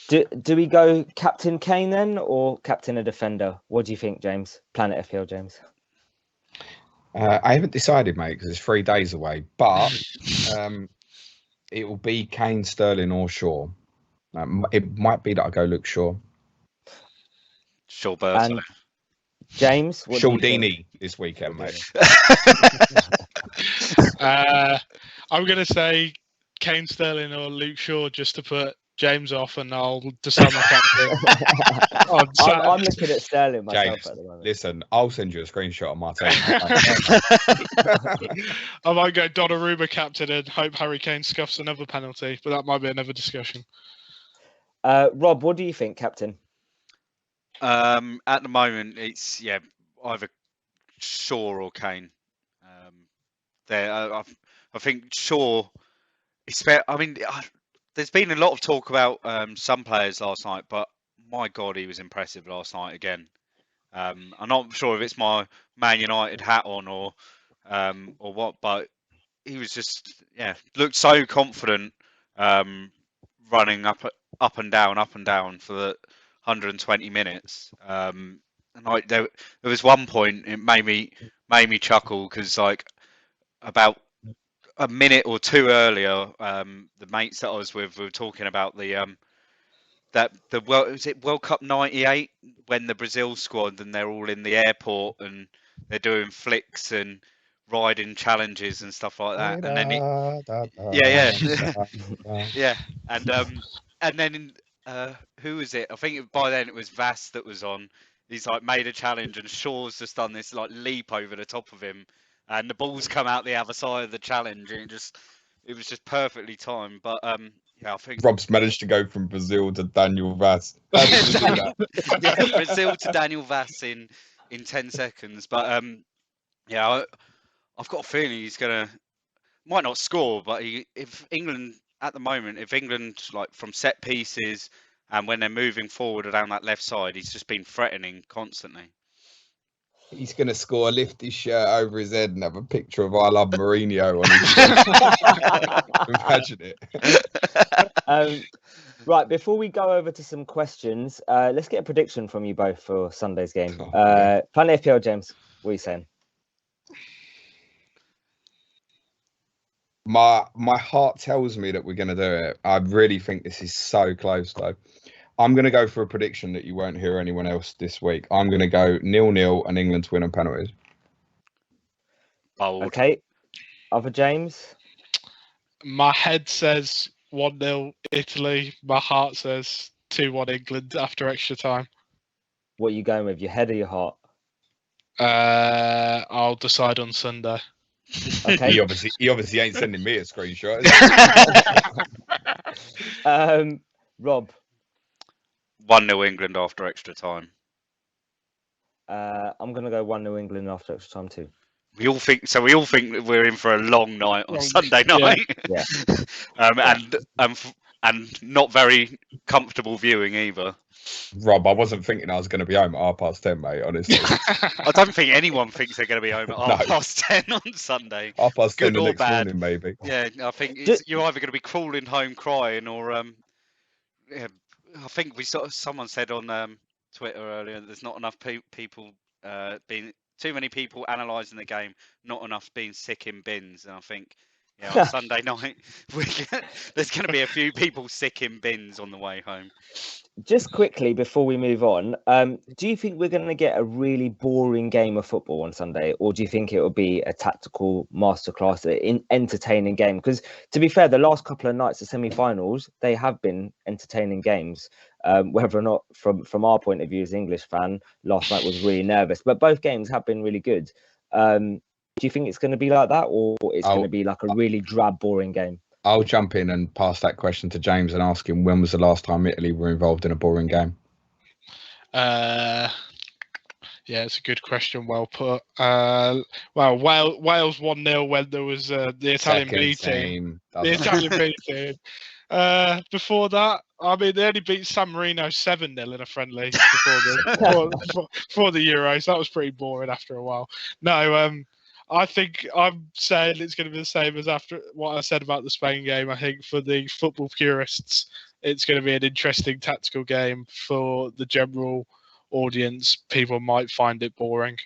Do we go captain Kane then, or captain a defender? What do you think, James? Planet FPL, James. I haven't decided, mate, because it's 3 days away. But it will be Kane, Sterling, or Shaw. It might be that I go Luke Shaw. Shaw Bertolo. James, Shaldini this weekend, mate. I'm going to say Kane, Sterling, or Luke Shaw just to put James off, and I'll decide my captain. I'm looking at Sterling myself James, at the moment. Listen, I'll send you a screenshot of my team. I might go Donnarumma captain and hope Harry Kane scuffs another penalty, but that might be another discussion. Rob, what do you think, captain? At the moment, it's either Shaw or Kane. I think Shaw. There's been a lot of talk about some players last night, but my God, he was impressive last night again. I'm not sure if it's my Man United hat on or what, but he was just looked so confident, running up and down for the 120 minutes. And there was one point it made me chuckle because about a minute or two earlier, the mates that I was with were talking about World Cup '98 when the Brazil squad and they're all in the airport and they're doing flicks and riding challenges and stuff like that. And then and then who was it? I think by then it was Vass that was on. He's made a challenge and Shaw's just done this leap over the top of him. And the ball's come out the other side of the challenge, and it was just perfectly timed. But I think Rob's managed to go from Brazil to Daniel Vass. Brazil to Daniel Vass in 10 seconds. But I've got a feeling he's gonna might not score, but if England at the moment, if England like from set pieces and when they're moving forward down that left side, he's just been threatening constantly. He's going to score, lift his shirt over his head and have a picture of I Love Mourinho on his chest. Imagine it. Right, before we go over to some questions, let's get a prediction from you both for Sunday's game. Yeah. Planet FPL, James, what are you saying? My heart tells me that we're going to do it. I really think this is so close, though. I'm going to go for a prediction that you won't hear anyone else this week. I'm going to go 0-0 and England to win on penalties. Bold. Okay. Other James? My head says 1-0 Italy. My heart says 2-1 England after extra time. What are you going with, your head or your heart? I'll decide on Sunday. Okay. He obviously ain't sending me a screenshot. Rob? 1-0 England after extra time. I'm going to go 1-0 England after extra time too. We all think that we're in for a long night on Sunday night. Yeah. And not very comfortable viewing either. Rob, I wasn't thinking I was going to be home at 10:30, mate, honestly. I don't think anyone thinks they're going to be home at 10:30 on Sunday. 10:30 Good the or next bad. morning, maybe. Yeah, I think you're either going to be crawling home crying or I think someone said on Twitter earlier there's not enough people being too many people analysing the game, not enough being sick in bins. And I think on Sunday night there's going to be a few people sick in bins on the way home. Just quickly before we move on, do you think we're going to get a really boring game of football on Sunday, or do you think it will be a tactical masterclass, an entertaining game? Because to be fair, the last couple of nights, the semi-finals, they have been entertaining games. Whether or not, from our point of view as English fan, last night was really nervous, but both games have been really good. Do you think it's going to be like that, or it's going to be like a really drab, boring game? I'll jump in and pass that question to James and ask him when was the last time Italy were involved in a boring game? Yeah, it's a good question. Well put. Well, Wales 1-0 when there was the Italian B team. The Italian B team. Before that, I mean, they only beat San Marino 7-0 in a friendly before the Euros. That was pretty boring after a while. No, I think I'm saying it's going to be the same as after what I said about the Spain game. I think for the football purists, it's going to be an interesting tactical game. For the general audience, people might find it boring.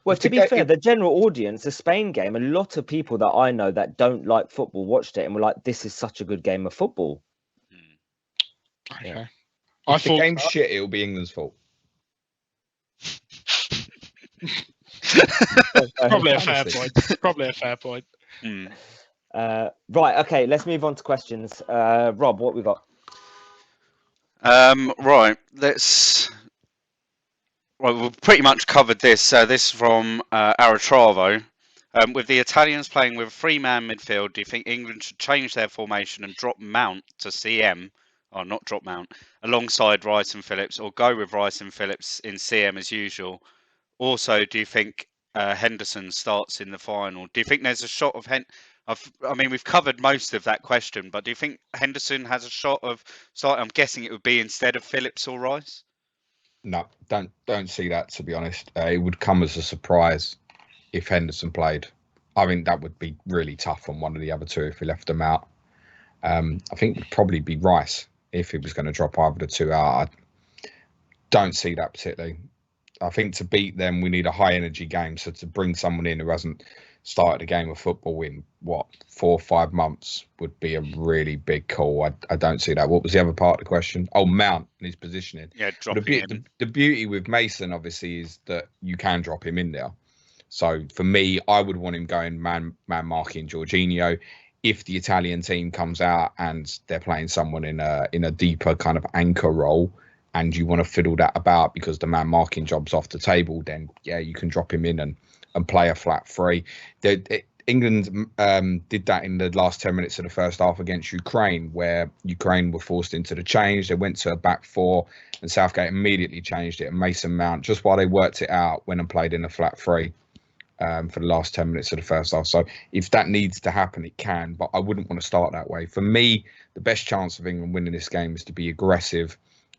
Well, to be fair, the general audience, the Spain game, a lot of people that I know that don't like football watched it and were like, this is such a good game of football. Okay. If the game's shit, it'll be England's fault. Probably a fair point. Right, okay, let's move on to questions. Rob, what we got? Right, we've pretty much covered this. This from Aratravo. With the Italians playing with a three-man midfield, do you think England should change their formation and drop Mount to CM, or not drop Mount, alongside Rice and Phillips, or go with Rice and Phillips in CM as usual? Also, do you think Henderson starts in the final? Do you think there's a shot of I mean, we've covered most of that question, but do you think Henderson has a shot of starting? I'm guessing it would be instead of Phillips or Rice. No, don't see that, to be honest. It would come as a surprise if Henderson played. I think that would be really tough on one of the other two if we left them out. I think it would probably be Rice if he was going to drop either of the two out. I don't see that particularly. I think to beat them, we need a high energy game. So to bring someone in who hasn't started a game of football in 4 or 5 months would be a really big call. I don't see that. What was the other part of the question? Oh, Mount and his positioning. Yeah, dropping him. The beauty with Mason obviously is that you can drop him in there. So for me, I would want him going man marking Jorginho. If the Italian team comes out and they're playing someone in a deeper kind of anchor role, and you want to fiddle that about because the man marking job's off the table, then yeah, you can drop him in and play a flat three. England did that in the last 10 minutes of the first half against Ukraine, where Ukraine were forced into the change. They went to a back four and Southgate immediately changed it. And Mason Mount, just while they worked it out, went and played in a flat three. for the last 10 minutes of the first half. So if that needs to happen, it can, but I wouldn't want to start that way. For me, the best chance of England winning this game is to be aggressive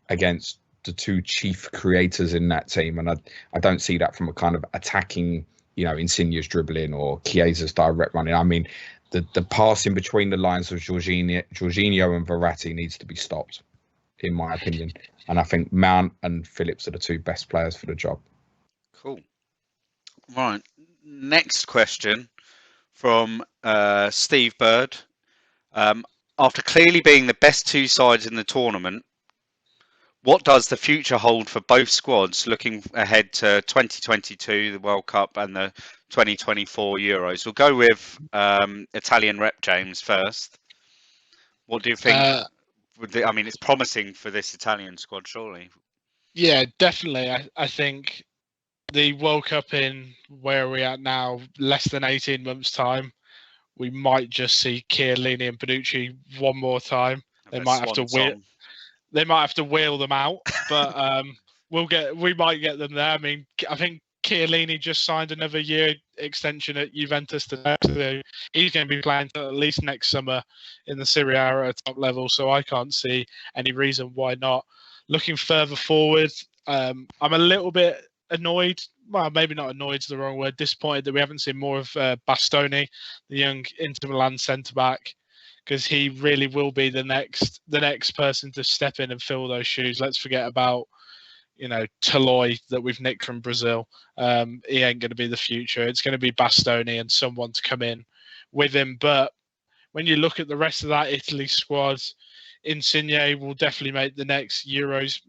against the two chief creators in that team. And I don't see that from a kind of attacking, Insigne's dribbling or Chiesa's direct running. I mean, the passing between the lines of Jorginho and Verratti needs to be stopped, in my opinion. And I think Mount and Phillips are the two best players for the job. Cool. Right. Next question from Steve Bird. After clearly being the best two sides in the tournament, what does the future hold for both squads looking ahead to 2022, the World Cup, and the 2024 Euros? We'll go with Italian rep James first. What do you think? I mean, it's promising for this Italian squad, surely. Yeah, definitely. I think the World Cup in where we're at now, less than 18 months' time, we might just see Chiellini and Bonucci one more time. They might have to wheel them out, but we might get them there. I mean, I think Chiellini just signed another year extension at Juventus today, so he's going to be playing at least next summer in the Serie A at a top level. So I can't see any reason why not. Looking further forward, I'm a little bit annoyed. Well, maybe not annoyed is the wrong word. Disappointed that we haven't seen more of Bastoni, the young Inter Milan centre back, because he really will be the next person to step in and fill those shoes. Let's forget about Toloi that we've nicked from Brazil. He ain't going to be the future. It's going to be Bastoni and someone to come in with him. But when you look at the rest of that Italy squad, Insigne will definitely make the next Euros,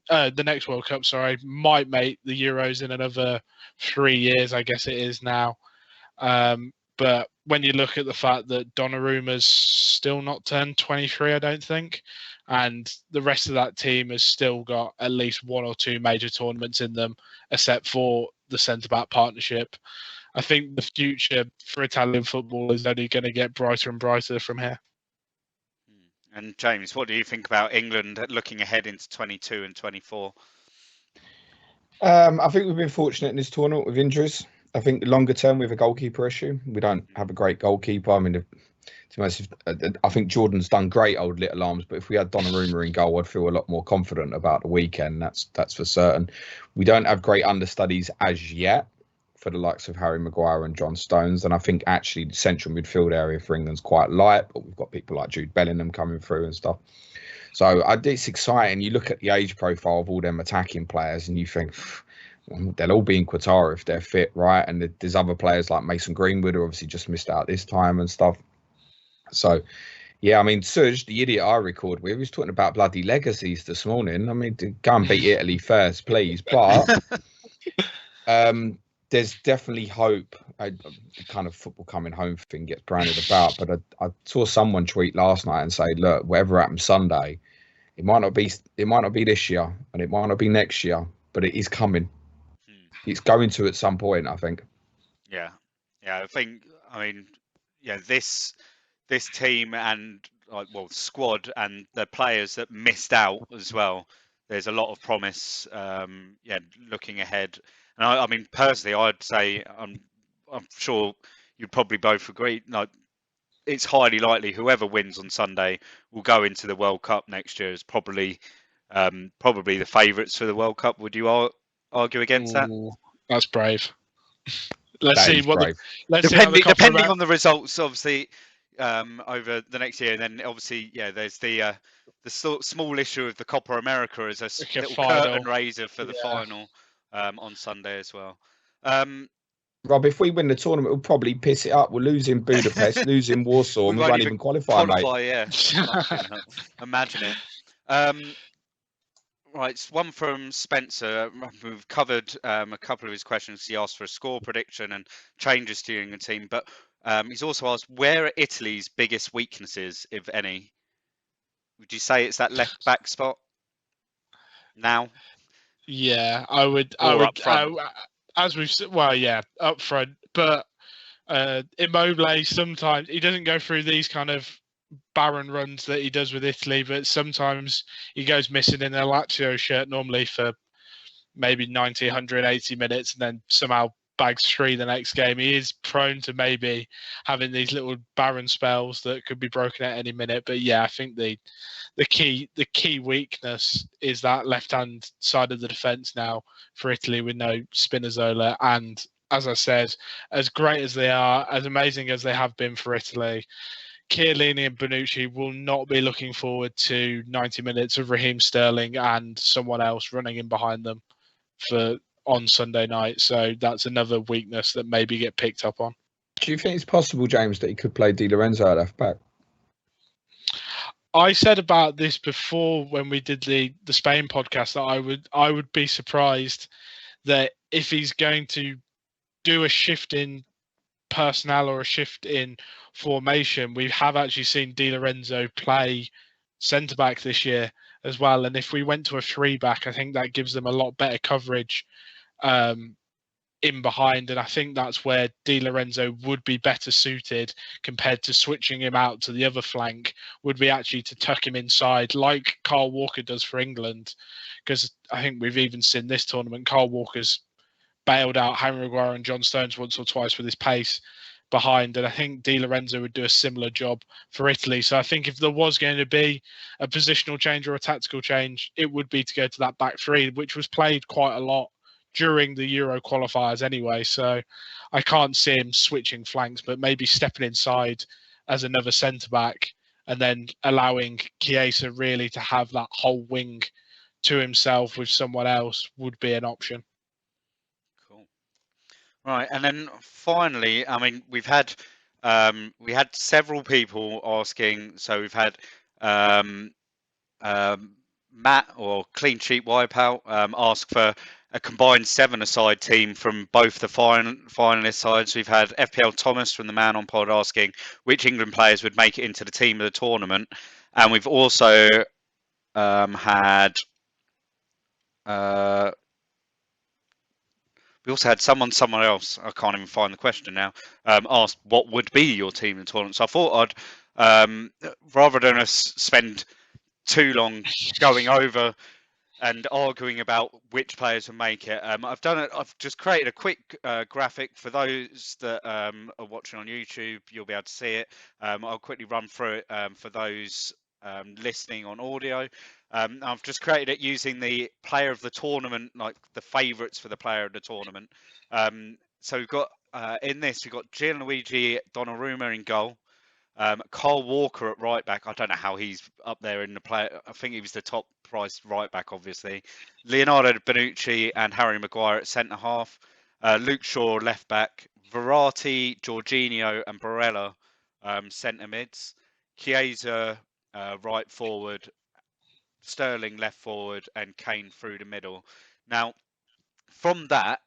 the next World Cup, might make the Euros in another 3 years, I guess it is now. But when you look at the fact that Donnarumma's still not turned 23, I don't think, and the rest of that team has still got at least one or two major tournaments in them, except for the centre-back partnership, I think the future for Italian football is only going to get brighter and brighter from here. And James, what do you think about England looking ahead into 22 and 24? I think we've been fortunate in this tournament with injuries. I think longer term we have a goalkeeper issue. We don't have a great goalkeeper. I mean, I think Jordan's done great, old little arms, but if we had Donnarumma in goal, I'd feel a lot more confident about the weekend. That's for certain. We don't have great understudies as yet for the likes of Harry Maguire and John Stones, and I think actually the central midfield area for England's quite light, but we've got people like Jude Bellingham coming through and stuff. So it's exciting. You look at the age profile of all them attacking players and you think they'll all be in Qatar if they're fit, right? And there's other players like Mason Greenwood who obviously just missed out this time and stuff. So, yeah, I mean, Suj, the idiot I record with, was talking about bloody legacies this morning. I mean, go and beat Italy first, please. But there's definitely hope. The kind of football coming home thing gets branded about, but I saw someone tweet last night and say, look, whatever happens Sunday, it might not be this year and it might not be next year, but it is coming. It's going to at some point, I think. Yeah, this team and squad and the players that missed out as well. There's a lot of promise. Looking ahead, and I mean personally, I'd say I'm sure you'd probably both agree. Like, it's highly likely whoever wins on Sunday will go into the World Cup next year as probably the favourites for the World Cup. Would you argue against that? That's brave. Depending on the results, obviously, over the next year, and then obviously, there's the small issue of the Copa America as a little curtain raiser for the final on Sunday as well. Rob, if we win the tournament, we'll probably piss it up. We'll lose in Budapest, lose in Warsaw, and we won't even qualify, mate. Yeah. Imagine it. Right, one from Spencer. We've covered a couple of his questions. He asked for a score prediction and changes to the team, but he's also asked, where are Italy's biggest weaknesses, if any? Would you say it's that left back spot now? Yeah, I would. Up front? As we've said, up front. But Immobile, sometimes he doesn't go through these kind of barren runs that he does with Italy, but sometimes he goes missing in a Lazio shirt normally for maybe 90, 180 minutes and then somehow bags 3 the next game. He is prone to maybe having these little barren spells that could be broken at any minute. But yeah, I think the key weakness is that left-hand side of the defence now for Italy with no Spinazzola. And as I said, as great as they are, as amazing as they have been for Italy, Chiellini and Bonucci will not be looking forward to 90 minutes of Raheem Sterling and someone else running in behind them on Sunday night. So that's another weakness that maybe get picked up on. Do you think it's possible, James, that he could play Di Lorenzo at left back? I said about this before when we did the Spain podcast that I would be surprised that if he's going to do a shift in personnel or a shift in formation, we have actually seen Di Lorenzo play centre back this year as well. And if we went to a 3-back, I think that gives them a lot better coverage in behind. And I think that's where Di Lorenzo would be better suited compared to switching him out to the other flank, would be actually to tuck him inside like Kyle Walker does for England. Because I think we've even seen this tournament, Kyle Walker's bailed out Harry Maguire and John Stones once or twice with his pace behind, and I think Di Lorenzo would do a similar job for Italy. So I think if there was going to be a positional change or a tactical change, it would be to go to that back 3, which was played quite a lot during the Euro qualifiers anyway. So I can't see him switching flanks, but maybe stepping inside as another centre-back and then allowing Chiesa really to have that whole wing to himself with someone else would be an option. Right, and then finally, I mean, we had several people asking. So we've had Matt or Clean Sheet Wipeout ask for a combined 7-a-side team from both the finalist sides. We've had FPL Thomas from the Man on Pod asking which England players would make it into the team of the tournament, and we've also had. We also had someone else, I can't even find the question now, asked what would be your team in the tournament. So I thought I'd, rather than us spend too long going over and arguing about which players will make it, I've just created a quick graphic for those that are watching on YouTube. You'll be able to see it. I'll quickly run through it for those listening on audio. I've just created it using the player of the tournament, like the favourites for the player of the tournament. So we've got in this, we've got Gianluigi Donnarumma in goal, Kyle Walker at right back. I don't know how he's up there in the player. I think he was the top priced right back, obviously. Leonardo Bonucci and Harry Maguire at centre half. Luke Shaw left back. Verratti, Jorginho and Barella centre mids. Chiesa right forward. Sterling left forward and Kane through the middle. Now, from that,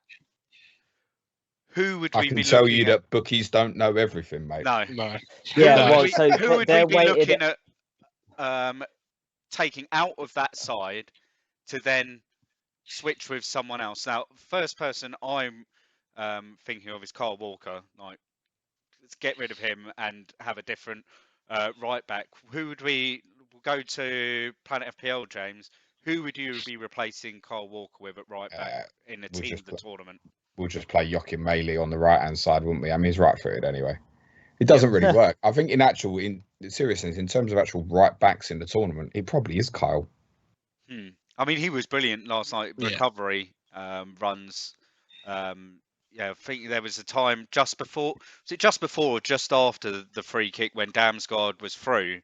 who would we be looking at? I can tell you that bookies don't know everything, mate. No. Yeah, who would we be looking at taking out of that side to then switch with someone else? Now, first person I'm thinking of is Kyle Walker. Like, let's get rid of him and have a different right back. Who would we go to Planet FPL, James? Who would you be replacing Kyle Walker with at right back in the team of the tournament? We'll just play Joachim Meili on the right-hand side, wouldn't we? I mean, he's right-footed anyway. It doesn't really work. I think in seriousness, in terms of actual right backs in the tournament, it probably is Kyle. I mean, he was brilliant last night. Recovery runs. I think there was a time just before or just after the free kick when Damsgaard was through,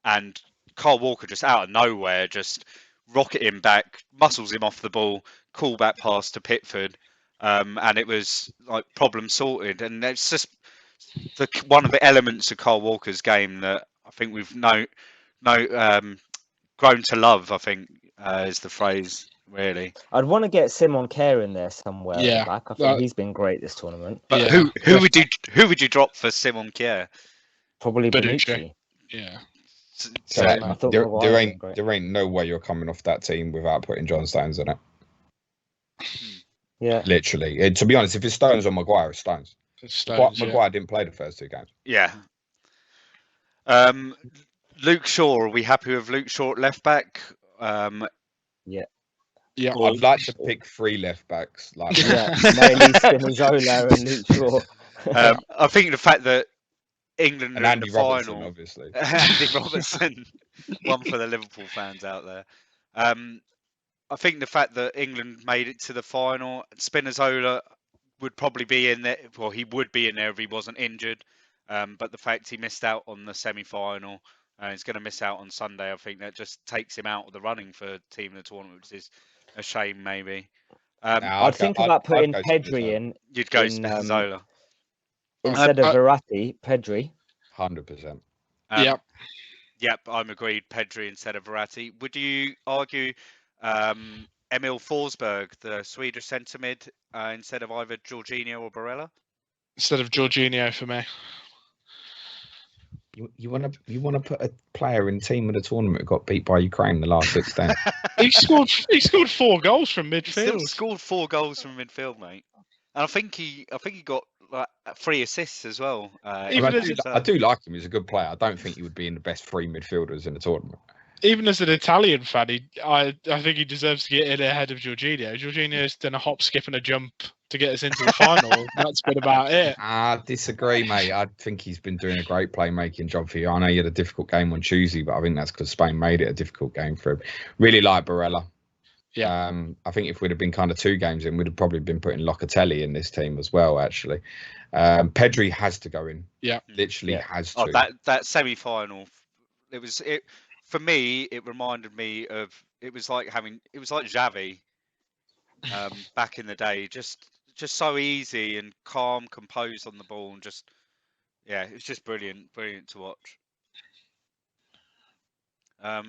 and Kyle Walker just out of nowhere just rocket him back, muscles him off the ball, call back pass to Pickford, and it was like problem sorted. And it's just one of the elements of Kyle Walker's game that I think we've grown to love. I think is the phrase. Really, I'd want to get Simon Kjær in there somewhere. At the back. I think he's been great this tournament. But who would you drop for Simon Kjær? Probably Bonucci. Yeah. So there ain't no way you're coming off that team without putting John Stones in it. Yeah, literally. To be honest, if it's Stones or Maguire, it's Stones. Maguire didn't play the first 2 games. Yeah. Luke Shaw. Are we happy with Luke Shaw at left back? Yeah. Yeah. Or- I'd like to pick 3 left backs. Like, yeah, Maley, Spinazzola, and Luke Shaw. I think the fact that England and are in the Andy Robertson, final, obviously. Andy Robertson, one for the Liverpool fans out there. I think the fact that England made it to the final, Spinazzola would probably be in there. Well, he would be in there if he wasn't injured. But the fact he missed out on the semi-final and he's going to miss out on Sunday, I think that just takes him out of the running for team of the tournament, which is a shame, maybe. Nah, I'd think about putting go Pedri Spinazzola. in You'd go in, Spinazzola. instead of Verratti. Pedri. 100%. Yeah. Yep, I'm agreed. Pedri instead of Verratti. Would you argue Emil Forsberg, the Swedish centre mid, instead of either Jorginho or Barella? Instead of Jorginho for me. You want to put a player in team of the tournament who got beat by Ukraine in the last 16? He scored 4 goals from He still midfield. scored 4 goals from midfield, mate. And I think he got like 3 assists as well. I do like him. He's a good player. I don't think he would be in the best 3 midfielders in the tournament. Even as an Italian fan, I think he deserves to get in ahead of Jorginho. Jorginho's done a hop, skip, and a jump to get us into the final. That's been about it. I disagree, mate. I think he's been doing a great playmaking job for you. I know you had a difficult game on Tuesday, but I think that's because Spain made it a difficult game for him. Really like Barella. Yeah. I think if we'd have been kind of 2 games in, we'd have probably been putting Locatelli in this team as well, actually. Pedri has to go in. Yeah. Literally has to. Oh, that semi-final, for me, it reminded me of it was like Xavi back in the day, just so easy and calm, composed on the ball, and it was just brilliant to watch.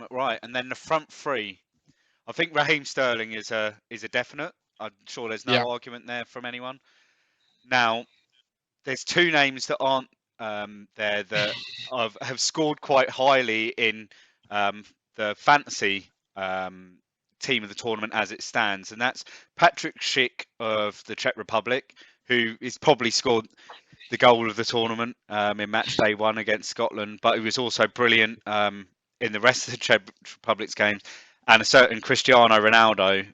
Right, and then the front 3, I think Raheem Sterling is a definite. I'm sure there's no argument there from anyone. Now, there's 2 names that aren't there that have scored quite highly in the fantasy team of the tournament as it stands, and that's Patrick Schick of the Czech Republic, who is probably scored the goal of the tournament in match day 1 against Scotland, but he was also brilliant in the rest of the Czech Republic's games, and a certain Cristiano Ronaldo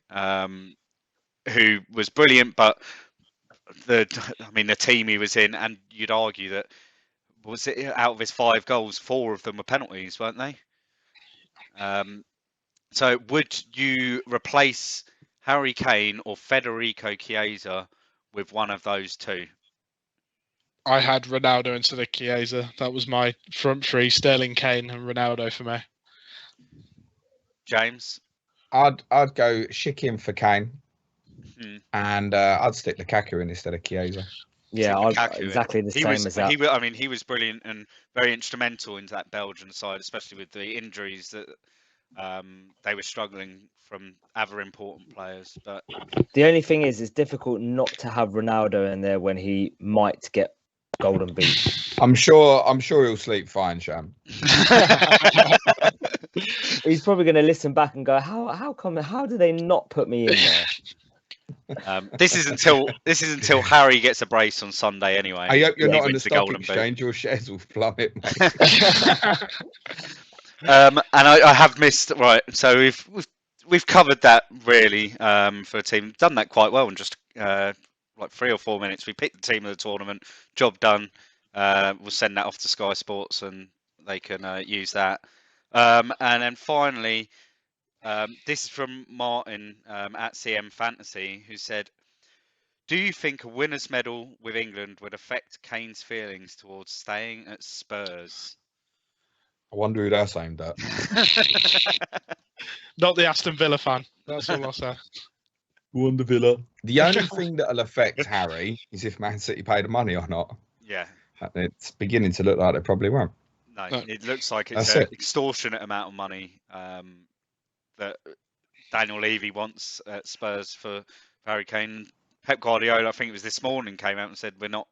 who was brilliant, but the team he was in, and you'd argue that was it out of his 5 goals, 4 of them were penalties, weren't they? So would you replace Harry Kane or Federico Chiesa with one of those 2? I had Ronaldo instead of Chiesa. That was my front 3: Sterling, Kane, and Ronaldo for me. James? I'd go Schick in for Kane, and I'd stick Lukaku in instead of Chiesa. Yeah, exactly the same as that. He was brilliant and very instrumental into that Belgian side, especially with the injuries that they were struggling from other important players. But the only thing is, it's difficult not to have Ronaldo in there when he might get golden beat. I'm sure he'll sleep fine, Sham. He's probably going to listen back and go, how do they not put me in there? This is until Harry gets a brace on Sunday anyway. I hope you're not in the stock exchange. Your shares will plummet, mate. And I have missed, right, so we've covered that really for a team. Done that quite well in just like 3 or 4 minutes. We picked the team of the tournament. Job done. We'll send that off to Sky Sports and they can use that. And then finally, this is from Martin at CM Fantasy, who said, do you think a winner's medal with England would affect Kane's feelings towards staying at Spurs? I wonder who that's aimed at. Not the Aston Villa fan. That's all I'll say. Wonder Villa. The only thing that'll affect Harry is if Man City pay the money or not. Yeah. It's beginning to look like they probably won't. No, it looks like it's an extortionate amount of money that Daniel Levy wants at Spurs for Harry Kane. Pep Guardiola, I think it was this morning, came out and said we're not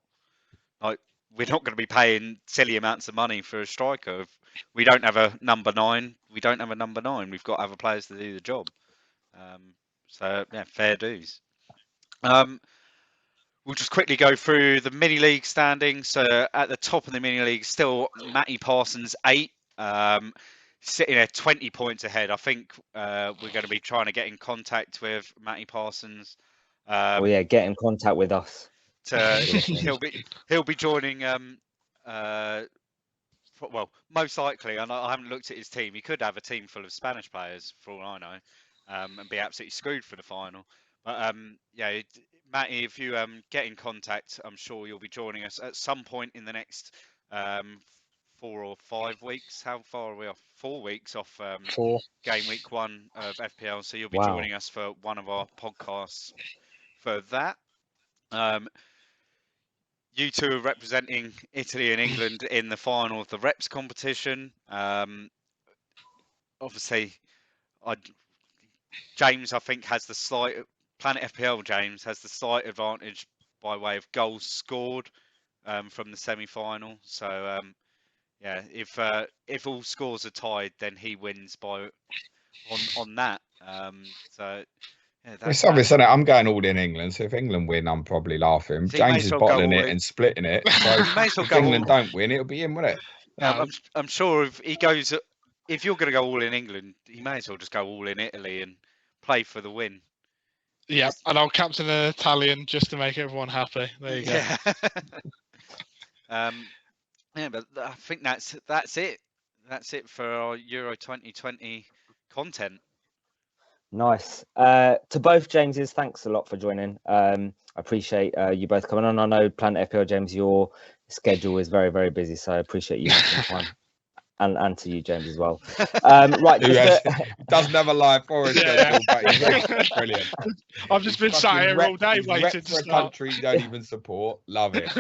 going to be paying silly amounts of money for a striker. If we don't have a number 9, we don't have a number 9. We've got other players to do the job. So yeah, fair dues. We'll just quickly go through the mini league standings. So at the top of the mini league, still Matty Parsons 8. sitting there 20 points ahead. I think we're going to be trying to get in contact with Matty Parsons. Oh yeah, get in contact with us. He'll be joining. Well, most likely, and I haven't looked at his team. He could have a team full of Spanish players, for all I know, and be absolutely screwed for the final. But yeah, Matty, if you get in contact, I'm sure you'll be joining us at some point in the next 4 or 5 weeks. How far are we off? 4 weeks off 4. game week 1 of FPL. So you'll be Wow. joining us for one of our podcasts for that. You two are representing Italy and England in the final of the reps competition. Obviously, James, I think, has the slight Planet FPL. James has the slight advantage by way of goals scored from the semi-final. So yeah, if all scores are tied, then he wins by on that. So. Yeah, It's obvious, isn't it? I'm going all in England, so if England win, I'm probably laughing. So James is bottling it and splitting it. So you may as well if go England don't win, it'll be him, won't it? I'm sure if he goes, if you're going to go all in England, he may as well just go all in Italy and play for the win. Yeah, and I'll captain an Italian just to make everyone happy. There you go. Yeah, but I think that's it. That's it for our Euro 2020 content. Nice. To both Jameses, thanks a lot for joining. I appreciate you both coming on. I know Planet FPL, James, your schedule is very, very busy, so I appreciate you making time. And to you, James, as well. Right, doesn't have a live forward schedule, but he's brilliant. I've just been sat here all day waiting to for start. a country you don't even support. Love it.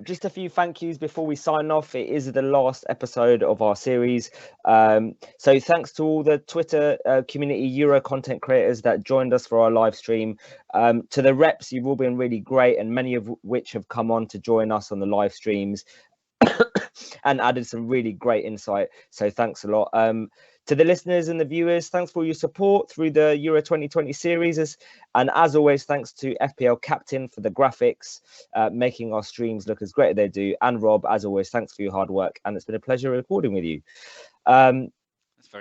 Just a few thank yous before we sign off. It is the last episode of our series. So thanks to all the Twitter community Euro content creators that joined us for our live stream. To the reps, you've all been really great, and many of which have come on to join us on the live streams and added some really great insight. So thanks a lot. To the listeners and the viewers, thanks for your support through the Euro 2020 series. And as always, thanks to FPL Captain for the graphics, making our streams look as great as they do. And Rob, as always, thanks for your hard work. And it's been a pleasure recording with you.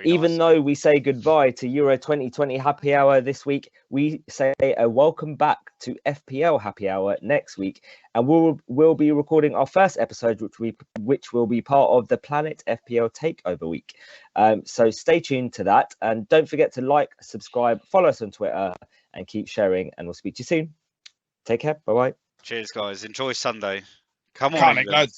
Even though we say goodbye to Euro 2020 Happy Hour this week, we say a welcome back to FPL Happy Hour next week, and we'll be recording our first episode, which will be part of the Planet FPL Takeover Week. So stay tuned to that, and don't forget to like, subscribe, follow us on Twitter, and keep sharing. And we'll speak to you soon. Take care. Bye bye. Cheers, guys. Enjoy Sunday. Come on, England.